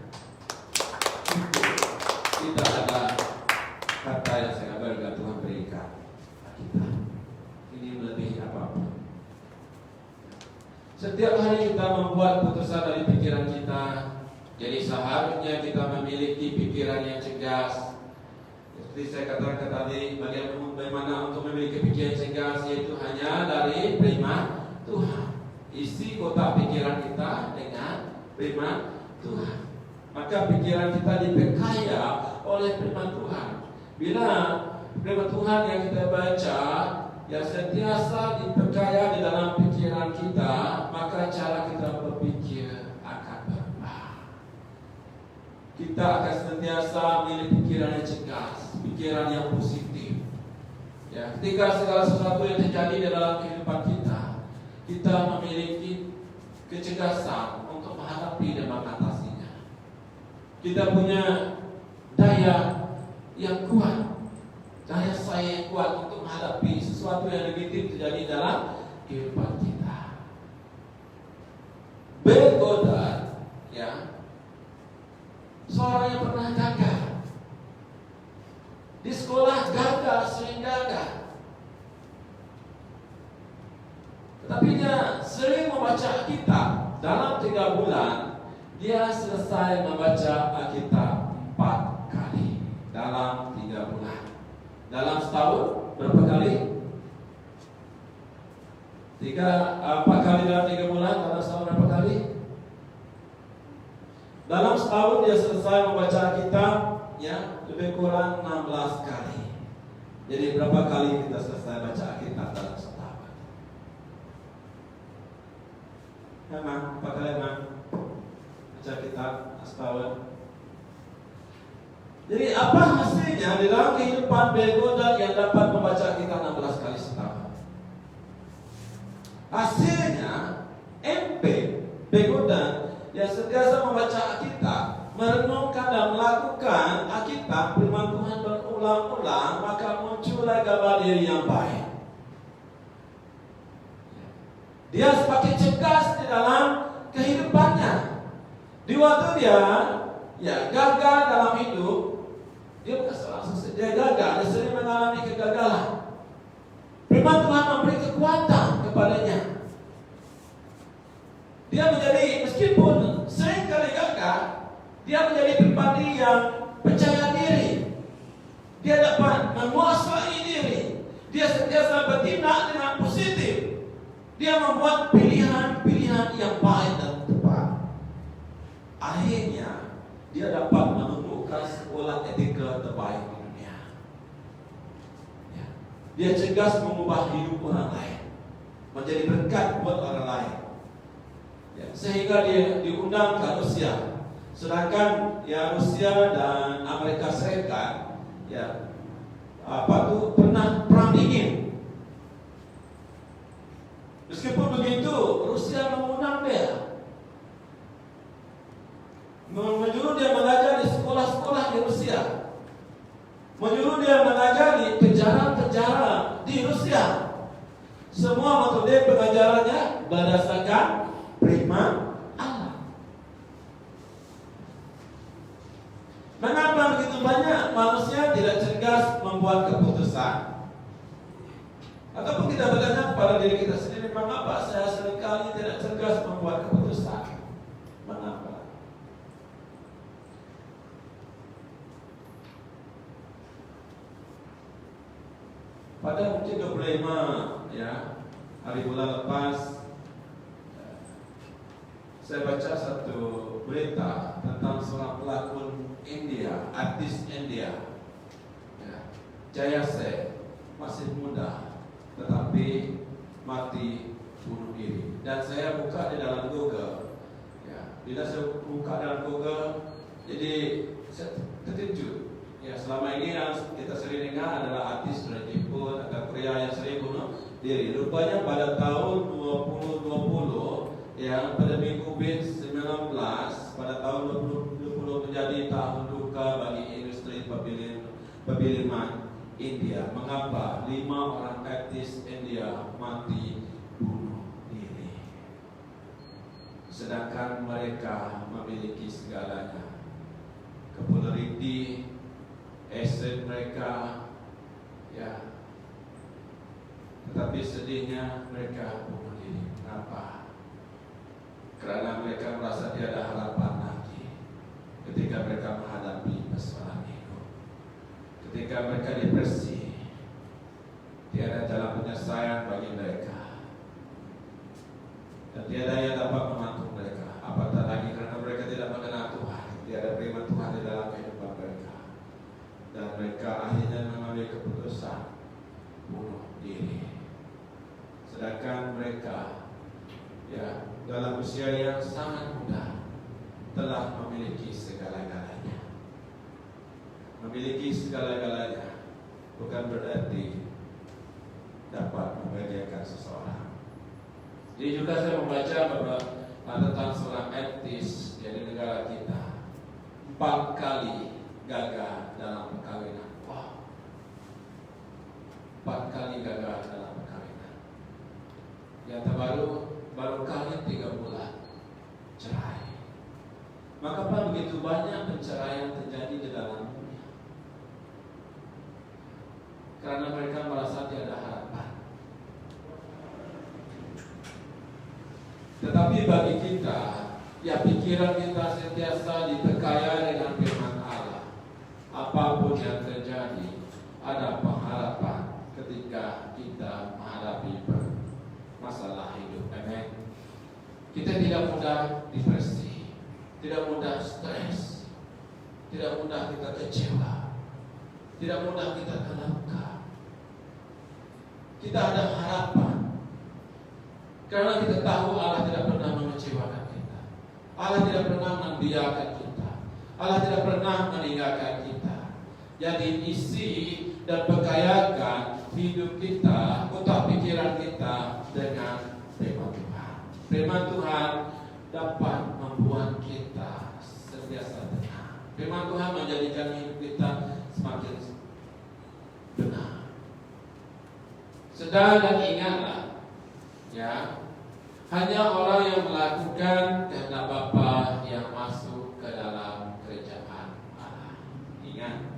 Kita ada kata yang sangat berharga Tuhan berikan kita. Ini melebihi apapun. Setiap hari kita membuat putusan dari pikiran kita. Jadi seharusnya kita memiliki pikiran yang cerdas. Seperti saya katakan tadi, bagaimana untuk memiliki pikiran cerdas, yaitu hanya dari firman Tuhan. Isi kotak pikiran kita dengan firman Tuhan. Maka pikiran kita diperkaya oleh firman Tuhan. Bila firman Tuhan yang kita baca yang sentiasa diperkaya di dalam pikiran kita, maka cara kita berpikir akan berubah. Kita akan sentiasa memiliki pikiran yang cerdas, pikiran yang positif. Ya, ketika segala sesuatu yang terjadi dalam kehidupan kita, kita memiliki kecerdasan untuk menghadapi dan mengatasinya. Kita punya daya yang kuat, daya saya yang kuat untuk menghadapi sesuatu yang negatif terjadi dalam kehidupan kita. Bill Goddard, ya, seorang yang pernah gagal di sekolah, sering gagal. Tetapi dia sering membaca Alkitab. Dalam 3 bulan dia selesai membaca Alkitab 4 kali dalam 3 bulan. Dalam setahun berapa kali? 4 kali dalam 3 bulan. Dalam setahun berapa kali? Dalam setahun dia selesai membaca Alkitab, ya, lebih kurang 16 kali. Jadi berapa kali kita selesai baca Alkitab dalam setahun? Memang 4 kali memang baca Alkitab setahun. Jadi apa hasilnya di dalam kehidupan Bill Goddard yang dapat membaca Alkitab 16 kali setahun? Hasilnya MP Bill Goddard yang sentiasa membaca Alkitab, merenungkan dan melakukan Alkitab, firman Tuhan berulang-ulang, maka muncullah gambar diri yang baik. Dia semakin cerdas di dalam kehidupannya. Di waktu dia gagal dalam hidup, dia bukan langsung dia gagal, dia sering mengalami kegagalan. Firman Tuhan memberi kekuatan kepadanya. Dia menjadi, meskipun sering kali gagal, dia menjadi pribadi yang percaya diri. Dia dapat menguasai diri. Dia sentiasa bertindak dengan positif. Dia membuat pilihan-pilihan yang baik dan tepat. Akhirnya dia dapat menemukan sekolah etika terbaik di dunia. Ya. Dia cerdas mengubah hidup orang lain, menjadi berkat buat orang lain. Ya. Sehingga dia diundang ke Rusia. Sedangkan Rusia dan Amerika Serikat pernah perang dingin. Meskipun begitu, Rusia mengundang dia, menyuruh dia mengajar di sekolah-sekolah di di Rusia, menyuruh dia mengajari penjara-penjara di Rusia. Semua metode pengajarannya berdasarkan firman Allah. Mengapa begitu banyak manusia tidak cerdas membuat keputusan? Ataupun kita bertanya kepada diri kita sendiri, mengapa saya seringkali tidak cerdas membuat keputusan? Mengapa? Pada mungkin 25 ya, hari bulan lepas, saya baca satu berita tentang seorang pelakon India, artis India, ya, Jaya Seth, masih muda, tetapi mati bunuh diri. Dan saya buka di dalam Google, ya, bila saya buka dalam Google, jadi saya terkejut. Ya, selama ini yang kita sering dengar adalah artis dari Jepun atau Korea yang sering bunuh diri. Rupanya pada tahun 2020, ya, pada minggu COVID-19, pada tahun 2020 menjadi tahun duka bagi industri perfilman India. Mengapa 5 orang artis India mati bunuh diri, sedangkan mereka memiliki segalanya, populariti, aset mereka, ya, tetapi sedihnya mereka bunuh diri. Kenapa? Karena mereka merasa tiada harapan lagi ketika mereka menghadapi persoalan hidup. Ketika mereka depresi, tiada jalan penyelesaian bagi mereka, dan tiada yang dapat membantu mereka. Apatah lagi karena mereka tidak mengenal Tuhan, tiada firman Tuhan di dalam kehidupan mereka, dan mereka akhirnya mengambil keputusan bunuh diri. Sedangkan mereka, ya, dalam usia yang sangat muda telah memiliki segala-galanya. Memiliki segala-galanya bukan berarti dapat membahagiakan seseorang. Jadi juga saya membaca bahwa tentang seorang artis dari negara kita 4 kali gagal dalam perkawinan. Wow. 4 kali gagal dalam perkawinan. Yang terbaru baru kali 3 bulan cerai. Maka begitu banyak perceraian terjadi di dalam dunia? Karena mereka merasa tiada harapan. Tetapi bagi kita, ya, pikiran kita sentiasa diperkaya dengan firman Allah. Apapun yang terjadi, ada pengharapan ketika kita menghadapi masalah hidup. Amen. Kita tidak mudah depresi, tidak mudah stres, tidak mudah kita kecewa, tidak mudah kita terluka. Kita ada harapan karena kita tahu Allah tidak pernah mengecewakan kita. Allah tidak pernah membiarkan kita. Allah tidak pernah meninggalkan kita. Jadi isi dan perkayakan hidup kita, otak pikiran kita dengan firman Tuhan. Firman Tuhan dapat membuat kita sentiasa tenang. Firman Tuhan menjadikan hidup kita semakin benar. Sedar dan ingatlah, ya, hanya orang yang melakukan kehendak Bapa yang masuk ke dalam kerajaan Allah. Ingat,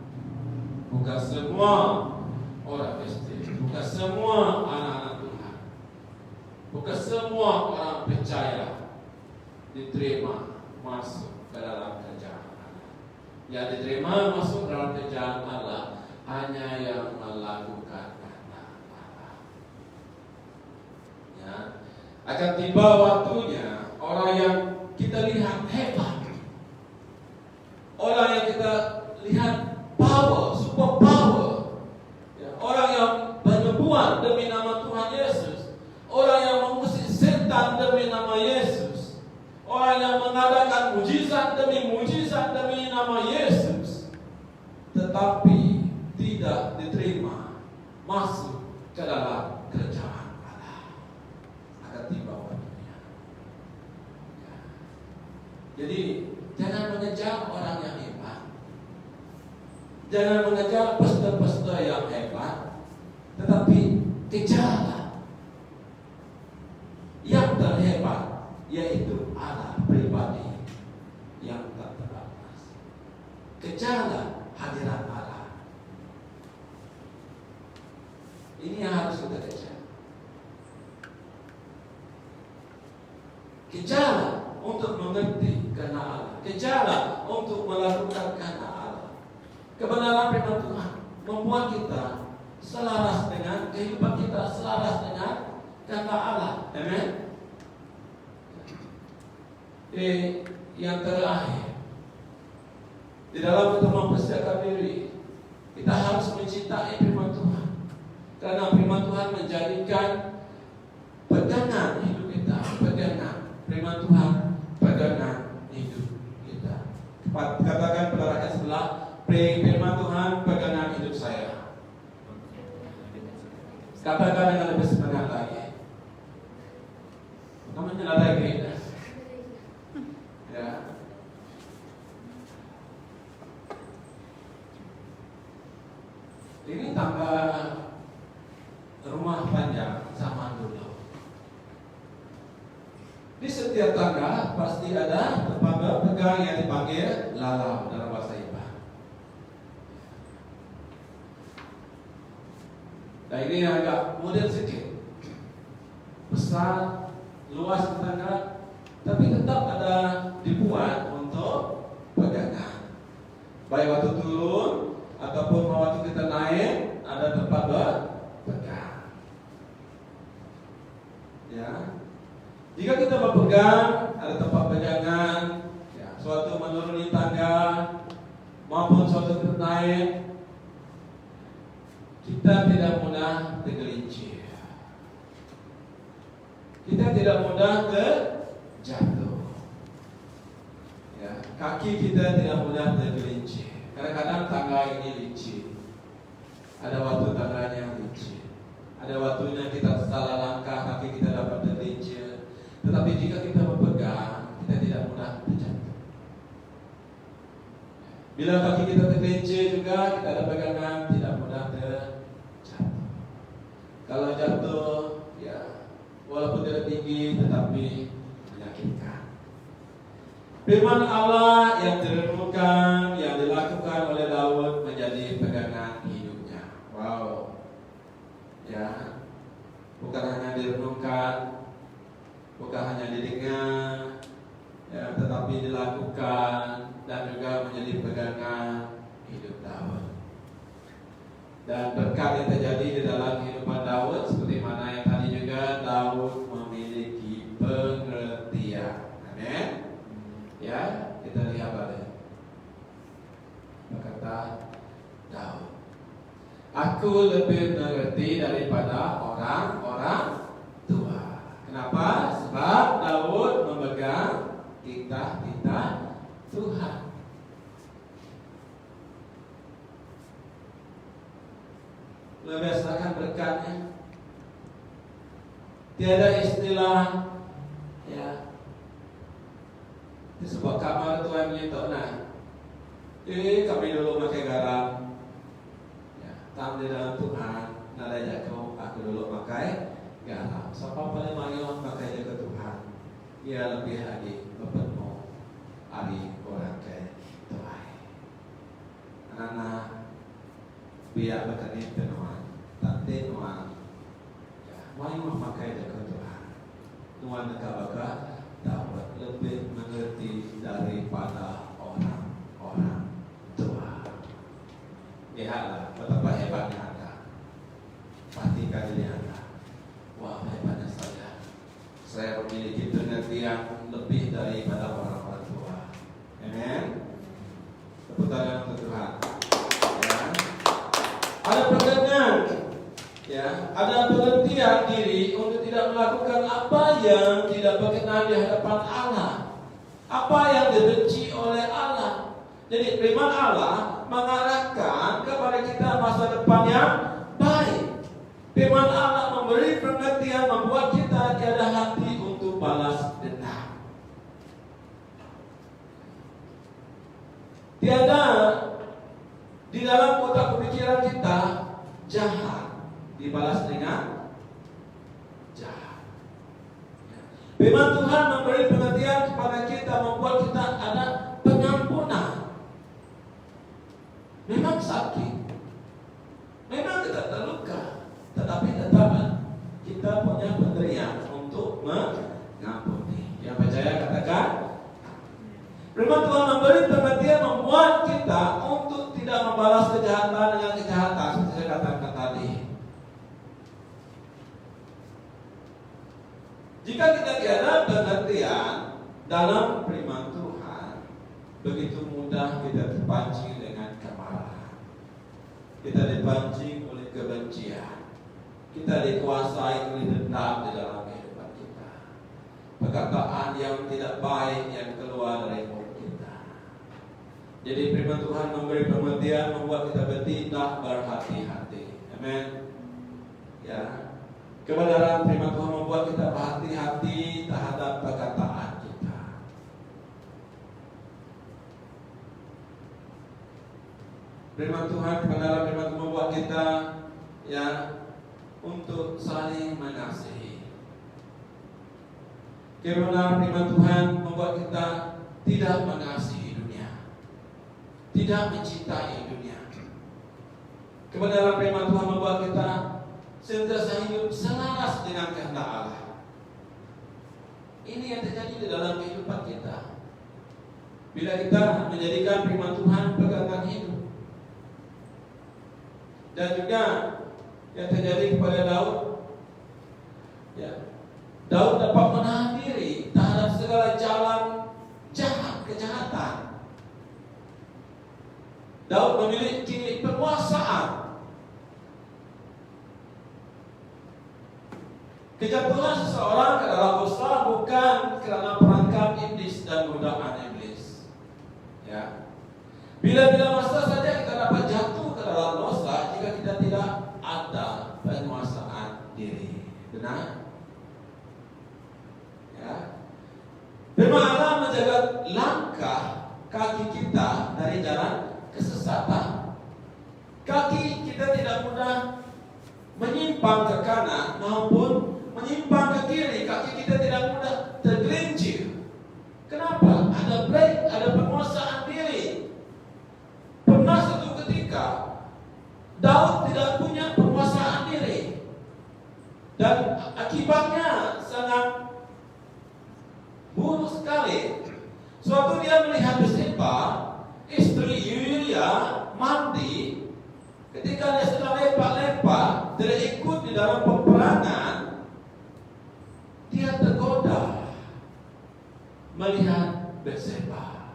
bukan semua orang Kristen, bukan semua anak-anak Tuhan, bukan semua orang percaya diterima masuk ke dalam kerajaan Allah. Yang diterima masuk ke dalam kerajaan Allah hanya yang melakukan kehendak Allah. Ya, akan tiba waktunya orang yang kita lihat hebat, orang yang kita lihat power, super power, ya, orang yang bernubuat demi nama Tuhan Yesus, orang yang mengusir setan demi nama Yesus, orang yang mengadakan mujizat demi nama Yesus, tetapi tidak diterima masuk ke dalam kerajaan Allah. Akan tiba waktunya. Ya. Jadi jangan mengejar orang yang hebat, Jangan mengejar pastor-pastor yang hebat, tetapi kejarlah yang terhebat, yaitu Allah pribadi yang tak terbatas. Kejarlah hadirat Allah. Ini yang harus kita kejar. Kejarlah untuk mengerti karena Allah. Kejarlah untuk melakukan karena Allah. Kebenaran firman Tuhan membuat kita selaras dengan kehidupan kita, selaras dengan karena Allah. Amen. Yang terakhir, di dalam kita mempersiapkan diri, kita harus mencintai firman Tuhan. Karena firman Tuhan menjadikan pegangan hidup kita, pegangan firman Tuhan, pegangan hidup kita. Katakan pada rakyat sebelah, firman Tuhan pegangan hidup saya. Katakan dengan lebih semangat lagi. Namanya lagi. Ya. Ini tangga rumah panjang zaman dulu. Di setiap tangga pasti ada tempat pegang yang dipanggil lalau dalam bahasa Iba. Nah ini agak modern sedikit, besar, luas tangga, tapi tetap ada dibuat untuk pegangan. Baik waktu turun ataupun waktu kita naik, ada tempat berpegang. Ya. Jika kita berpegang, ada tempat pegangan, ya, suatu menuruni tangga maupun suatu kita naik, kita tidak mudah tergelincir. Kita tidak mudah terjatuh. Ya, kaki kita tidak mudah tergelincir. Kadang-kadang tangga ini licin. Ada waktu tangganya licin. Ada waktunya kita salah langkah, kaki kita dapat tergelincir. Tetapi jika kita berpegang, kita tidak mudah terjatuh. Bila kaki kita tergelincir juga, kita ada pegangan, tidak mudah terjatuh. Kalau jatuh, ya walaupun tidak tinggi, tetapi menyakitkan. Firman Allah yang direnungkan, yang dilakukan oleh Daud menjadi pegangan hidupnya. Wow. Ya, bukan hanya direnungkan, bukan hanya didengar, ya, tetapi dilakukan dan juga menjadi pegangan hidup Daud. Dan berkat yang terjadi di dalam kehidupan Daud, seperti mana yang tadi juga, Daud memiliki pengertian. Amin. Ya, kita lihat balik. Berkata Daud, aku lebih mengerti daripada orang-orang tua. Kenapa? Sebab Daud memegang titah-titah Tuhan. Lebihasakan berkatnya. Tiada istilah, ya, di sebuah kamar Tuhan menyentuh naik. Kami dulu pakai garam, ya, tam di dalam Tuhan. Nada jago, aku dulu pakai garam. Siapa paling manggil pakai jaga Tuhan? Ia lebih lagi berpenuh hari orang ke Tuhan. Anak-anak biar berkani penuhan, tapi nuan, ya, mau memakai jaga Tuhan. Nuan negara dapat lebih mengerti daripada orang-orang tua. Lihatlah betapa hebatnya Anda. Perhatikan diri Anda. Wah, hebatnya saya memiliki pengertian lebih daripada orang-orang tua. Amen. Tepuk tangan untuk Tuhan. Ya. Ada pegangan, ya, ada pengertian diri untuk tidak melakukan apa yang tidak berkenan di hadapan Allah, apa yang dibenci oleh Allah. Jadi firman Allah mengarahkan kepada kita masa depan yang baik. Firman Allah memberi pengertian, membuat kita tiada hati untuk balas dendam. Tiada Di dalam kotak pemikiran kita, jahat dibalas dengan jahat. Firman Tuhan memberi pengertian kepada kita, membuat kita ada pengampunan. Memang sakit, memang kita terluka, tetapi tetap kita punya pendirian untuk mengampuni. Yang percaya katakan. Firman Tuhan memberi pengertian, membuat kita untuk tidak membalas kejahatan dengan kejahatan, seperti saya katakan tadi. Jika kita tiada pengertian dalam firman Tuhan, begitu mudah kita terpancing dengan kemarahan. Kita dipancing oleh kebencian. Kita dikuasai oleh dendam di dalam kehidupan kita. Perkataan yang tidak baik yang keluar dari mulut kita. Jadi firman Tuhan memberi pengertian, membuat kita bertindak berhati-hati. Amin. Ya. Kebenaran firman Tuhan membuat kita berhati-hati terhadap perkataan kita. Firman Tuhan, kebenaran firman Tuhan membuat kita ya untuk saling mengasihi. Kebenaran firman Tuhan membuat kita tidak mengasihi dunia, tidak mencintai dunia. Kebenaran firman Tuhan membuat kita sentiasa hidup selaras dengan kehendak Allah. Ini yang terjadi di dalam kehidupan kita. Bila kita menjadikan firman Tuhan pegangan hidup. Dan juga yang terjadi kepada Daud, ya, Daud dapat menahan diri terhadap segala jalan jahat, kejahatan. Daud memiliki penguasaan. Kejatuhan seseorang ke dalam dosa bukan karena perangkap iblis dan godaan iblis. Ya. Bila-bila masa saja kita dapat jatuh ke dalam dosa jika kita tidak ada penguasaan diri. Benar? Ya. Firman Allah menjaga langkah kaki kita dari jalan kesesatan. Kaki kita tidak mudah menyimpang ke kanan maupun menyimpang ke kiri. Kaki kita tidak mudah tergelincir. Kenapa? Ada break, ada penguasaan diri. Pernah satu ketika Daud tidak punya penguasaan diri, dan akibatnya sangat buruk sekali. Suatu dia melihat Batseba, istri Uria, mandi. Ketika dia sedang lepak-lepak, tidak ikut di dalam peperangan, dia tergoda melihat Batseba.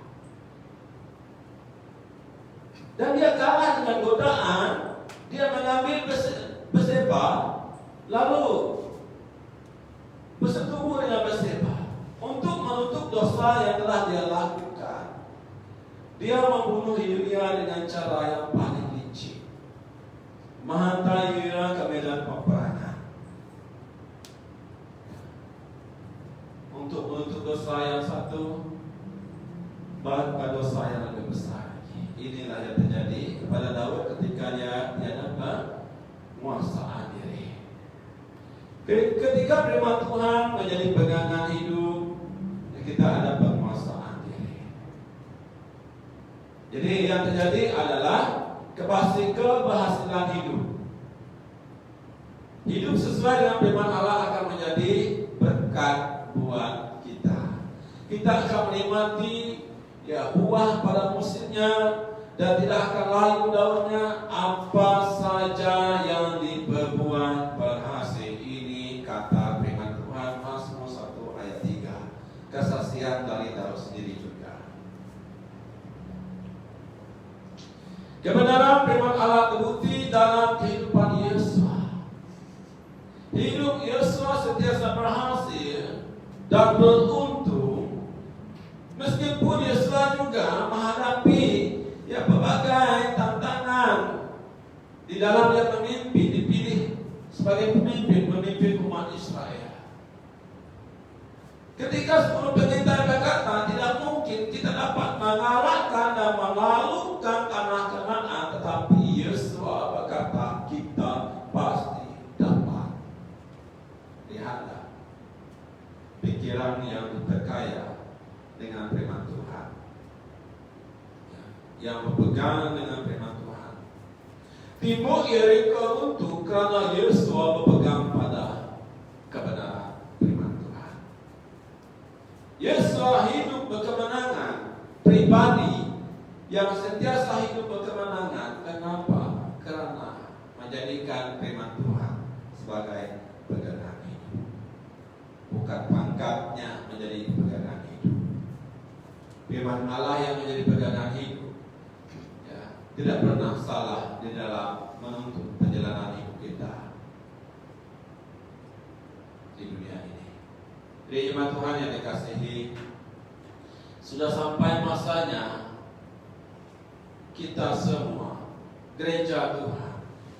Dan dia kalah dengan godaan. Dia mengambil Batseba, lalu bersetubuh dengan Batseba untuk menutup dosa yang telah dia lakukan. Dia membunuh Uria dengan cara yang paling licik, menghantar Uria ke medan peperangan untuk menutup dosa yang satu, bahkan dosa yang lebih besar. Inilah yang terjadi kepada Daud ketika dia dapat penguasaan diri. Ketika firman Tuhan menjadi pegangan hidup, kita ada penguasaan diri. Jadi yang terjadi adalah keberhasilan hidup. Hidup sesuai dengan firman Allah akan menjadi berkat buat kita. Kita akan menikmati buah pada musimnya, dan tidak akan layu daunnya. Apa saja yang diperbuat berhasil. Ini kata firman Tuhan, Mazmur 1 ayat 3. Kesaksian dari Daud sendiri juga. Kebenaran firman Allah terbukti dalam kehidupan Yesua. Hidup Yesua sentiasa berhasil dan beruntung, meskipun Yesua juga menghadapi berbagai tantangan di dalam dia memimpin, dipilih sebagai memimpin umat Israel. Ketika 10 pengintai berkata, tidak mungkin kita dapat mengalahkan dan menaklukkan tanah Kanaan, tetapi dengan firman Tuhan, ya, yang berpegang dengan firman Tuhan. Timbul Yeriko runtuh karena Yosua berpegang pada kebenaran firman Tuhan. Yosua hidup berkemenangan pribadi yang sentiasa hidup berkemenangan. Kenapa? Karena menjadikan firman Tuhan sebagai pegangan hidup, bukan pangkatnya menjadi pegangan hidup. Firman Allah yang menjadi pegangan hidup, ya, tidak pernah salah di dalam menuntun perjalanan hidup kita di dunia ini. Jadi jemaat Tuhan yang dikasihi, sudah sampai masanya kita semua, gereja Tuhan,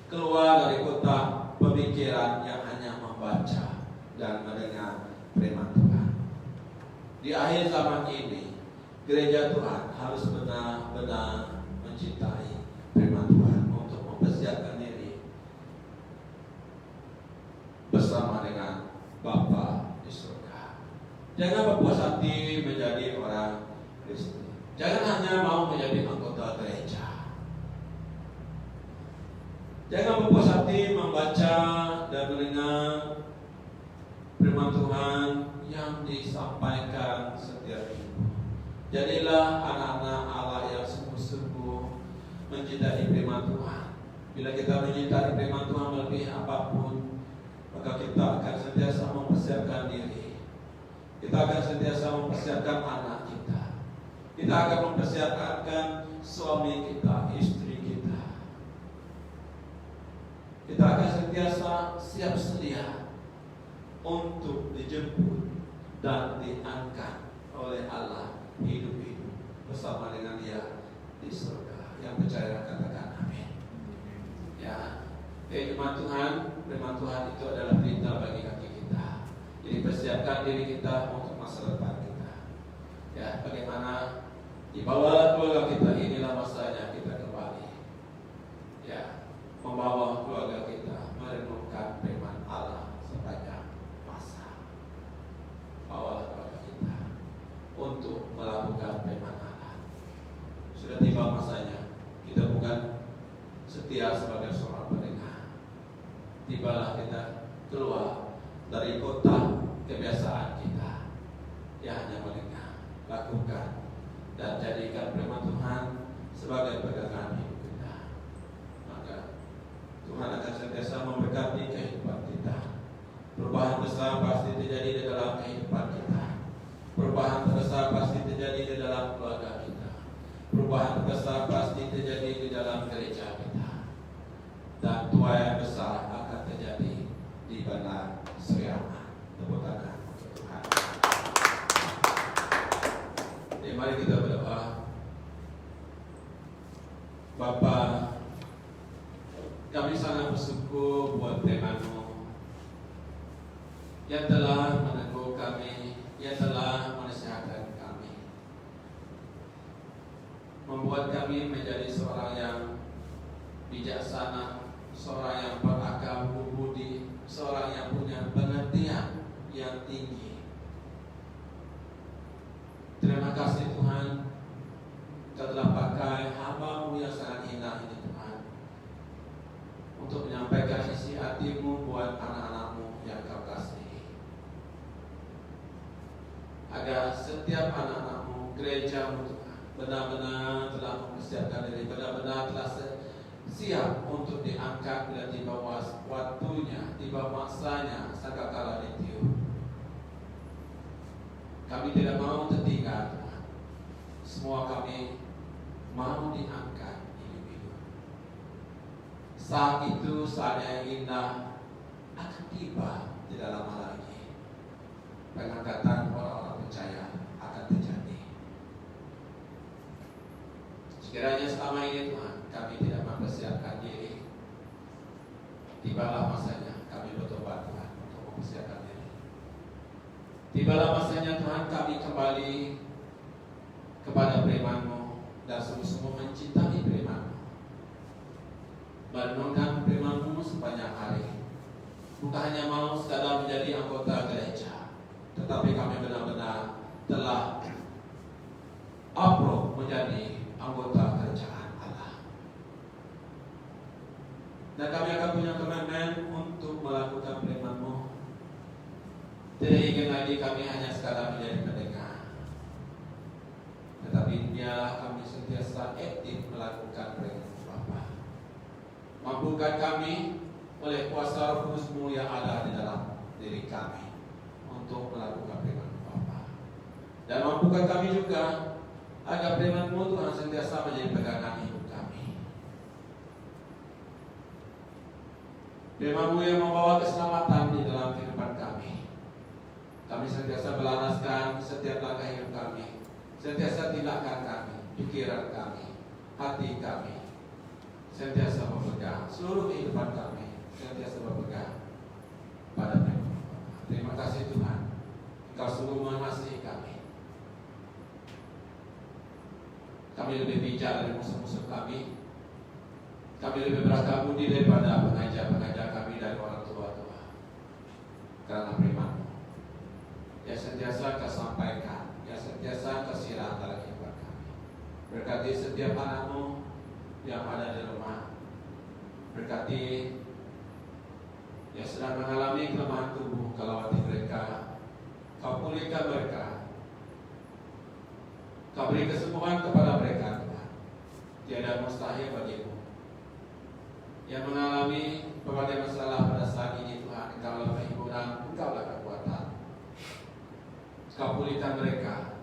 keluar dari kota pemikiran yang hanya membaca dan mendengar firman Tuhan. Di akhir zaman ini, gereja Tuhan harus benar-benar mencintai firman Tuhan untuk mempersiapkan diri bersama dengan Bapa di surga. Jangan berpuas hati menjadi orang Kristen. Jangan hanya mau menjadi anggota gereja. Jangan berpuas hati membaca dan mendengar firman Tuhan yang disampaikan setiap minggu. Jadilah anak-anak Allah yang sungguh-sungguh mencintai firman Tuhan. Bila kita mencintai firman Tuhan lebih apapun, maka kita akan sentiasa mempersiapkan diri. Kita akan sentiasa mempersiapkan anak kita. Kita akan mempersiapkan suami kita, istri kita. Kita akan sentiasa siap sedia untuk dijemput dan diangkat oleh Allah hidup-hidup bersama dengan Dia di surga. Yang percaya katakan amin. Ya, firman Tuhan itu adalah perintah bagi kaki kita. Jadi persiapkan diri kita untuk masa depan kita. Ya, bagaimana di bawah keluarga kita, inilah masanya kita kembali. Ya, membawa keluarga kita merenungkan firman Allah sepanjang masa. Bawa keluarga kita untuk melakukan firman Allah. Sudah tiba masanya kita bukan setia sebagai seorang pendengar. Tibalah kita keluar dari kota kebiasaan kita yang hanya mendengar, lakukan dan jadikan firman Tuhan sebagai pegangan hidup kita. Maka Tuhan akan sentiasa memberkati kehidupan kita. Perubahan besar pasti terjadi di dalam kehidupan kita. Perubahan besar pasti terjadi di dalam keluarga kita. Perubahan besar pasti terjadi di dalam gereja kita. Dan tuai besar akan terjadi di Bandar Sriama. Tepuk tangan untuk Tuhan. Jadi mari kita berdoa. Bapa, kami sangat bersyukur buat firman-Mu yang telah menegur kami, yang telah menasihatkan kami, membuat kami menjadi seorang yang bijaksana, seorang yang berakal budi, seorang yang punya pengertian yang tinggi. Terima kasih Tuhan, Kau telah pakai hamba-Mu yang sangat hina ini Tuhan, untuk menyampaikan isi hati-Mu buat anak-anak-Mu yang Kau kasihi. Agar setiap anak-anak-Mu, gereja-Mu Tuhan, benar-benar telah mempersiapkan diri, benar-benar telah siap untuk diangkat bila tiba waktunya, tiba masanya, sangkakala ditiup. Kami tidak mau tertinggal Tuhan. Semua kami mau diangkat hidup-hidup. Saat itu, saat yang indah akan tiba, tidak lama lagi. Pengangkatan orang-orang percaya akan terjadi. Sekiranya selama ini Tuhan kami tidak mempersiapkan diri, tibalah masanya kami bertobat Tuhan untuk mempersiapkan diri. Tibalah masanya Tuhan kami kembali kepada firman-Mu dan sungguh-sungguh mencintai firman-Mu, merenungkan firman-Mu sepanjang hari. Bukan hanya mau sekadar menjadi anggota gereja, tetapi kami benar-benar telah approve menjadi anggota kerajaan Allah. Dan kami akan punya komitmen untuk melakukan firman-Mu. Tidak ingin lagi kami hanya sekadar menjadi pendengar, tetapi biarlah kami sentiasa aktif melakukan firman Bapa. Mampukan kami oleh kuasa Roh Kudus-Mu yang ada di dalam diri kami untuk melakukan firman Bapa. Dan mampukan kami juga agar firman-Mu Tuhan sentiasa menjadi pegangan hidup kami. Firman-Mu yang membawa keselamatan di dalam kehidupan kami. Kami sentiasa melanaskan setiap langkah hidup kami, sentiasa tindakan kami, pikiran kami, hati kami, sentiasa berpegang seluruh kehidupan kami, sentiasa berpegang pada firman. Terima kasih Tuhan, Engkau sungguh mengasihi kami. Kami lebih bijak dari musuh-musuh kami. Kami lebih berakal budi daripada pengajar-pengajar kami dari orang tua Tuhan. Karena firman yang sentiasa Kau sampaikan, yang sentiasa Kau sirah dalam kehidupan kami. Berkati setiap anak-Mu yang ada di rumah. Berkati yang sedang mengalami kelemahan tubuh, Kau lawati mereka, Kau pulihkan mereka, Kau beri kesembuhan kepada mereka Tuhan. Tiada mustahil bagi-Mu. Yang mengalami berbagai masalah pada saat ini Tuhan, Engkaulah penghiburan, Engkaulah kekuatan. Kau pulihkan mereka.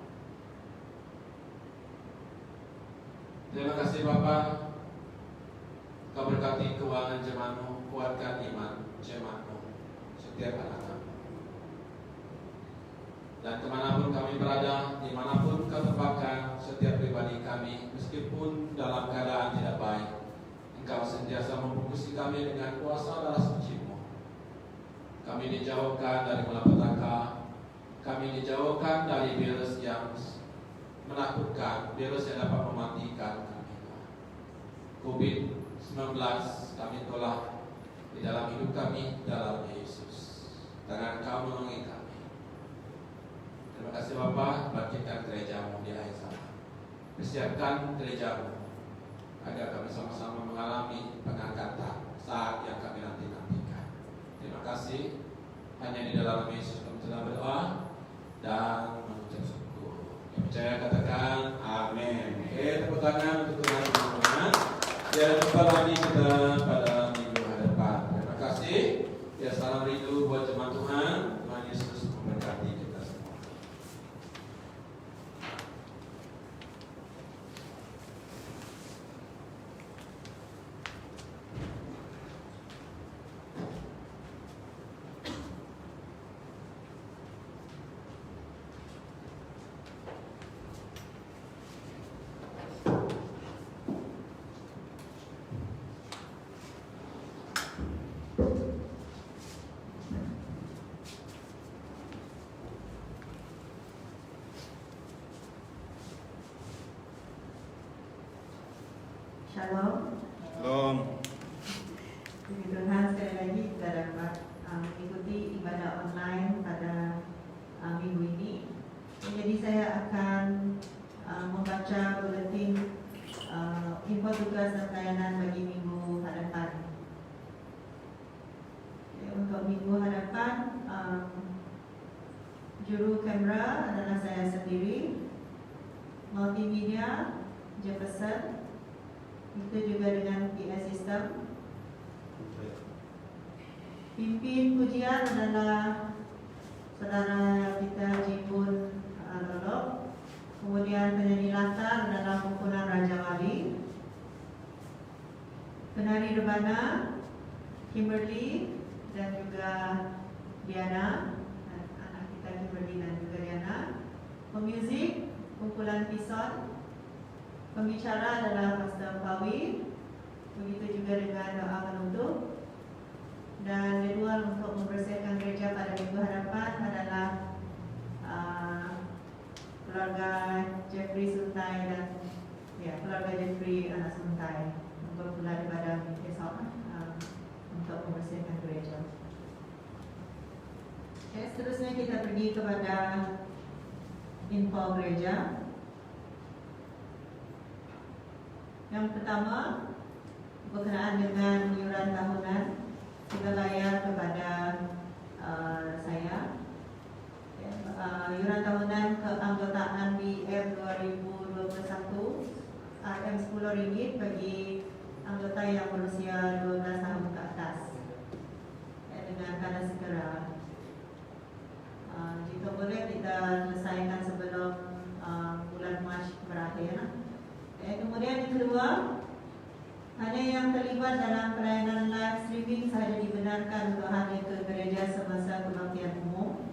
Terima kasih Bapa. Kau berkati keuangan jemaat-Mu, kuatkan iman jemaat-Mu, setiap anak-anak-Mu. Dan kemanapun kami berada, dimanapun Kau tempatkan setiap pribadi kami, meskipun dalam keadaan tidak baik, Engkau sentiasa membungkusi kami dengan kuasa darah suci-Mu. Kami dijauhkan dari malapetaka, kami dijauhkan dari virus yang menakutkan, virus yang dapat mematikan kami. COVID-19 kami tolak di dalam hidup kami, dalam Yesus. Tangan Kau menolongi kami. Terima kasih Bapa, bangkitkan gereja-Mu di akhir zaman. Persiapkan gereja-Mu agar kami sama-sama mengalami pengangkatan saat yang kami nanti-nantikan. Terima kasih. Hanya di dalam Yesus kami telah berdoa dan mengucap syukur. Yang percaya katakan amin. Oke, tepuk tangan untuk Tuhan teman-teman. Jangan lupa lagi kita pada minggu hadapan. Terima kasih. Ya, salam rindu buat jemaat Tuhan. Tuhan Yesus memberkati kita semua. Shalom. Shalom. Puji Tuhan, sekali lagi kita dapat mengikuti ibadah online pada minggu ini. Jadi saya akan membaca buletin info tugas dan pelayanan bagi minggu hadapan. Untuk minggu hadapan, juru kamera adalah saya sendiri, multimedia Jefferson. Itu juga dengan PA System. Pimpin pujian adalah saudara kita Jipun Lolok. Kemudian penyanyi latar adalah kumpulan Raja Wali. Penari rebana Kimberly dan juga Diana, anak kita Kimberly dan juga Diana. Pemuzik kumpulan Pison. Pembicara adalah Pastor Pawi. Begitu juga dengan doa penutup. Dan jadwal untuk membersihkan gereja pada minggu hadapan adalah keluarga Jeffrey Suntai dan keluarga Jeffrey anak Suntai untuk mulai pada besok untuk membersihkan gereja. Oke, seterusnya kita pergi kepada info gereja. Yang pertama, berkenaan dengan iuran tahunan, kita bayar kepada saya. Iuran tahunan keanggotaan BM 2021 RM RM10 bagi anggota yang berusia 12 tahun ke atas. Dengan kadar segera. Jika boleh kita selesaikan sebelum bulan Mac berakhir. Kemudian yang kedua, hanya yang terlibat dalam pelayanan live streaming sahaja dibenarkan untuk hadir ke gereja semasa kebaktian umum.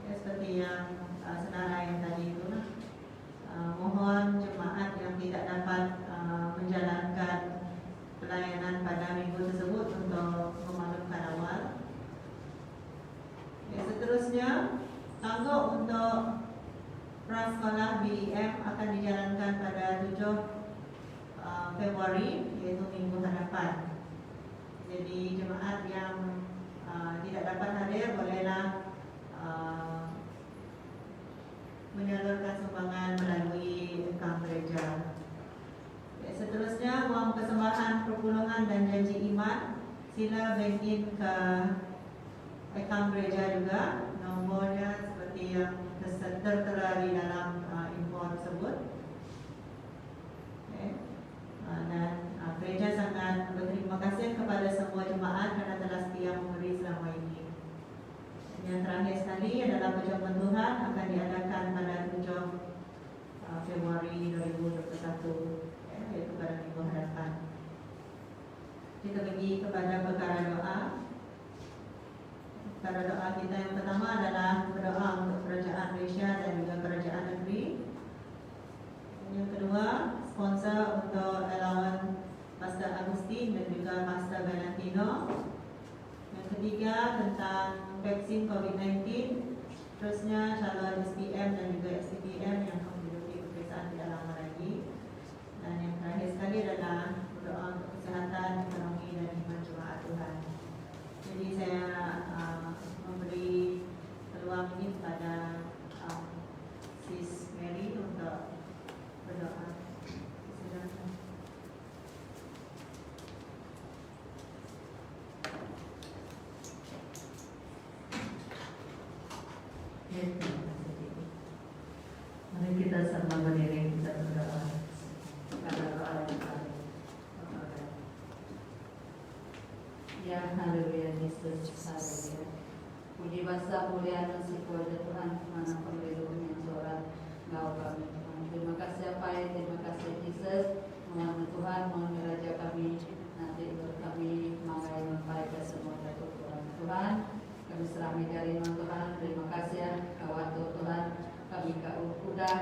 Seperti yang saudara yang tadi itu, mohon jemaat yang tidak dapat menjalankan pelayanan pada minggu tersebut untuk memaklumkan awal. Seterusnya, tangguk untuk prasekolah BEM akan dijalankan pada 7 Februari, yaitu minggu hadapan. Jadi jemaat yang tidak dapat hadir bolehlah menyalurkan sumbangan melalui account gereja. Seterusnya, wang persembahan perpuluhan dan janji iman sila bank in ke account gereja juga. Nombornya seperti yang tertera di dalam info tersebut. Dan gereja sangat berterima kasih kepada semua jemaat kerana telah setia memberi selama ini. Yang terakhir sekali adalah perjamuan Tuhan akan diadakan pada 7 Februari 2021, yaitu pada minggu hadapan. Kita pergi kepada perkara doa. Perkara doa kita yang pertama adalah berdoa untuk kerajaan Malaysia dan juga kerajaan negeri. Yang kedua, sponsor untuk allowance Pastor Agustin dan juga Pastor Valentino. Yang ketiga, tentang vaksin COVID-19. Terusnya, calon SPM dan juga SPM yang menduduki peperiksaan tidak lama lagi. Dan yang terakhir sekali adalah berdoa untuk kesihatan, ekonomi dan iman jemaat Tuhan. Jadi saya memberi peluang ini kepada Sis Mary untuk berdoa. Silakan. Mari kita sama berdiri, kita berdoa. Karena doa yang paling. Ya, haleluya, Yesus, haleluya. Puji basa mulia nasiku aja Tuhan, mana pembelum yang suara Engkau kami Tuhan. Terima kasih apa ya, terima kasih Yesus. Mohon Tuhan, mohon Raja kami, nanti kami mangai mempai ke semua Datuk Tuhan. Tuhan, kami serah mencari Tuhan, terima kasih ya, kawat Tuhan. Kami udah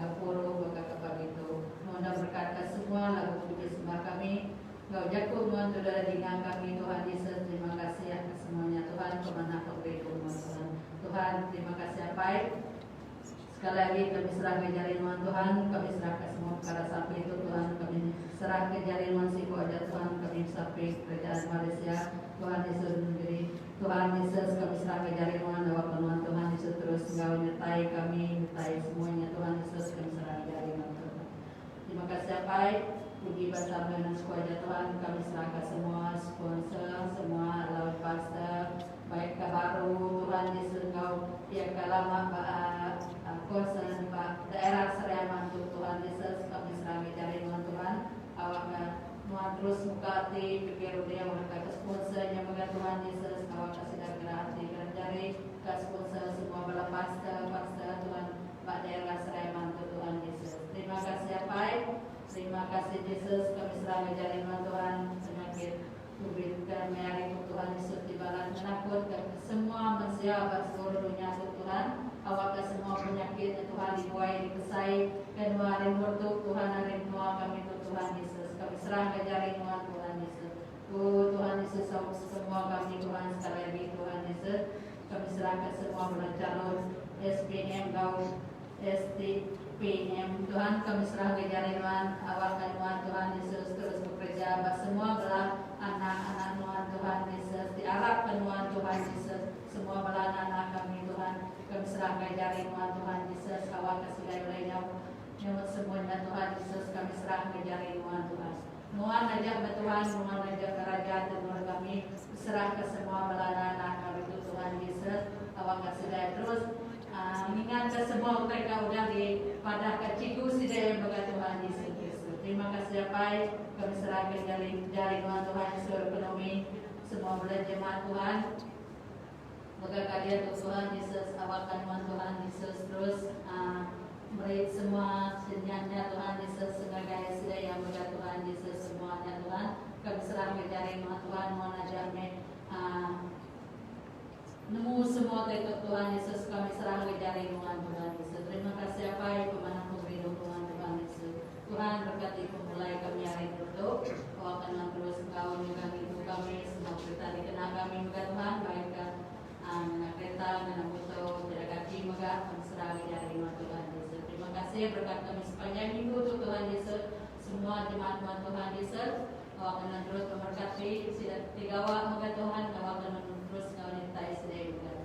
kapuro baka kapag itu. Mohon berkat ke semua lagu puji sembah kami. Kau jago Tuhan saudara dengan kami Tuhan Yesus. Terima kasih ya ke semuanya Tuhan. Kemana kau beri Tuhan. Tuhan terima kasih baik. Sekali lagi kami serah ke jarinan Tuhan. Kami serah ke semua perkara sampai itu Tuhan. Kami serah ke jarinan siku aja Tuhan. Kami sampai kerajaan Malaysia. Tuhan Yesus menjadi Tuhan Yesus kami serah ke jarinan awak penuhan Tuhan Yesus terus Engkau nyertai kami, nyertai semuanya Tuhan Yesus kami serah ke jarinan Tuhan. Terima kasih baik. Puji basa dan sekuaja Tuhan kami serahkan semua sponsor, semua lawan pastor, baik ke baru Tuhan Yesus Engkau yang lama kuasa Pak daerah Seriaman Tuhan Yesus kami serahkan jari Tuhan awak Tuhan terus muka hati pikir dia mereka ke sponsornya bagi Tuhan Yesus awak kasih dalam hati dan jari ke sponsor semua bala pastor Tuhan Pak daerah Seriaman Tuhan Yesus. Terima kasih baik. Terima kasih Yesus kami serahkan jalinan Tuhan penyakit COVID kami hari Tuhan Yesus di balan menakutkan semua manusia seluruh dunia Tuhan awak semua penyakit Tuhan dibuai dikesai dan hari murtuk Tuhan hari semua kami Tuhan Yesus kami serahkan jalinan Tuhan Yesus Tuhan Yesus semua kami Tuhan sekali lagi Tuhan Yesus kami serahkan semua calon SPM kau STPM Tuhan kami serah ke jalinan awak Tuhan Yesus terus bekerja semua belah anak-anak Tuhan Yesus diarahkan Tuhan Yesus semua belah anak kami Tuhan kami serah ke jalinan Tuhan Yesus awak kasih lainnya semuanya Tuhan Yesus kami Mohon aja Tuhan, mohon aja kerajaan Tuhan kami serah ke semua belana itu Tuhan Yesus. Awak kasih daya terus ingat ke semua mereka udah di pada keciku sidaya bagi Tuhan Yesus Kristus. Terima kasih Bapak, kami serahkan dari Tuhan seluruh ekonomi semua belah jemaat Tuhan. Moga kalian Tuhan Yesus awakan Tuhan Yesus terus beri semua senjata Tuhan Yesus sebagai sedaya moga Tuhan Yesus semuanya Tuhan kami serahkan dari Tuhan mohon ajarnya nemu semua dari Tuhan Yesus kami serahkan dari Tuhan Yesus. Terima kasih apa pemenang pemberi Tuhan Yesus. Tuhan berkati memulai kami hari itu kau akan terus kau memegang ibu kami semua kita dikenal kami moga Tuhan baikkan kereta dan motor tidak kaki moga kami serahkan dari Tuhan Yesus. Terima kasih berkat kami sepanjang minggu Tuhan Yesus semua jemaat Tuhan Yesus kau akan terus memberkati tidak tiga moga Tuhan kau akan terus kau nyertai sedaya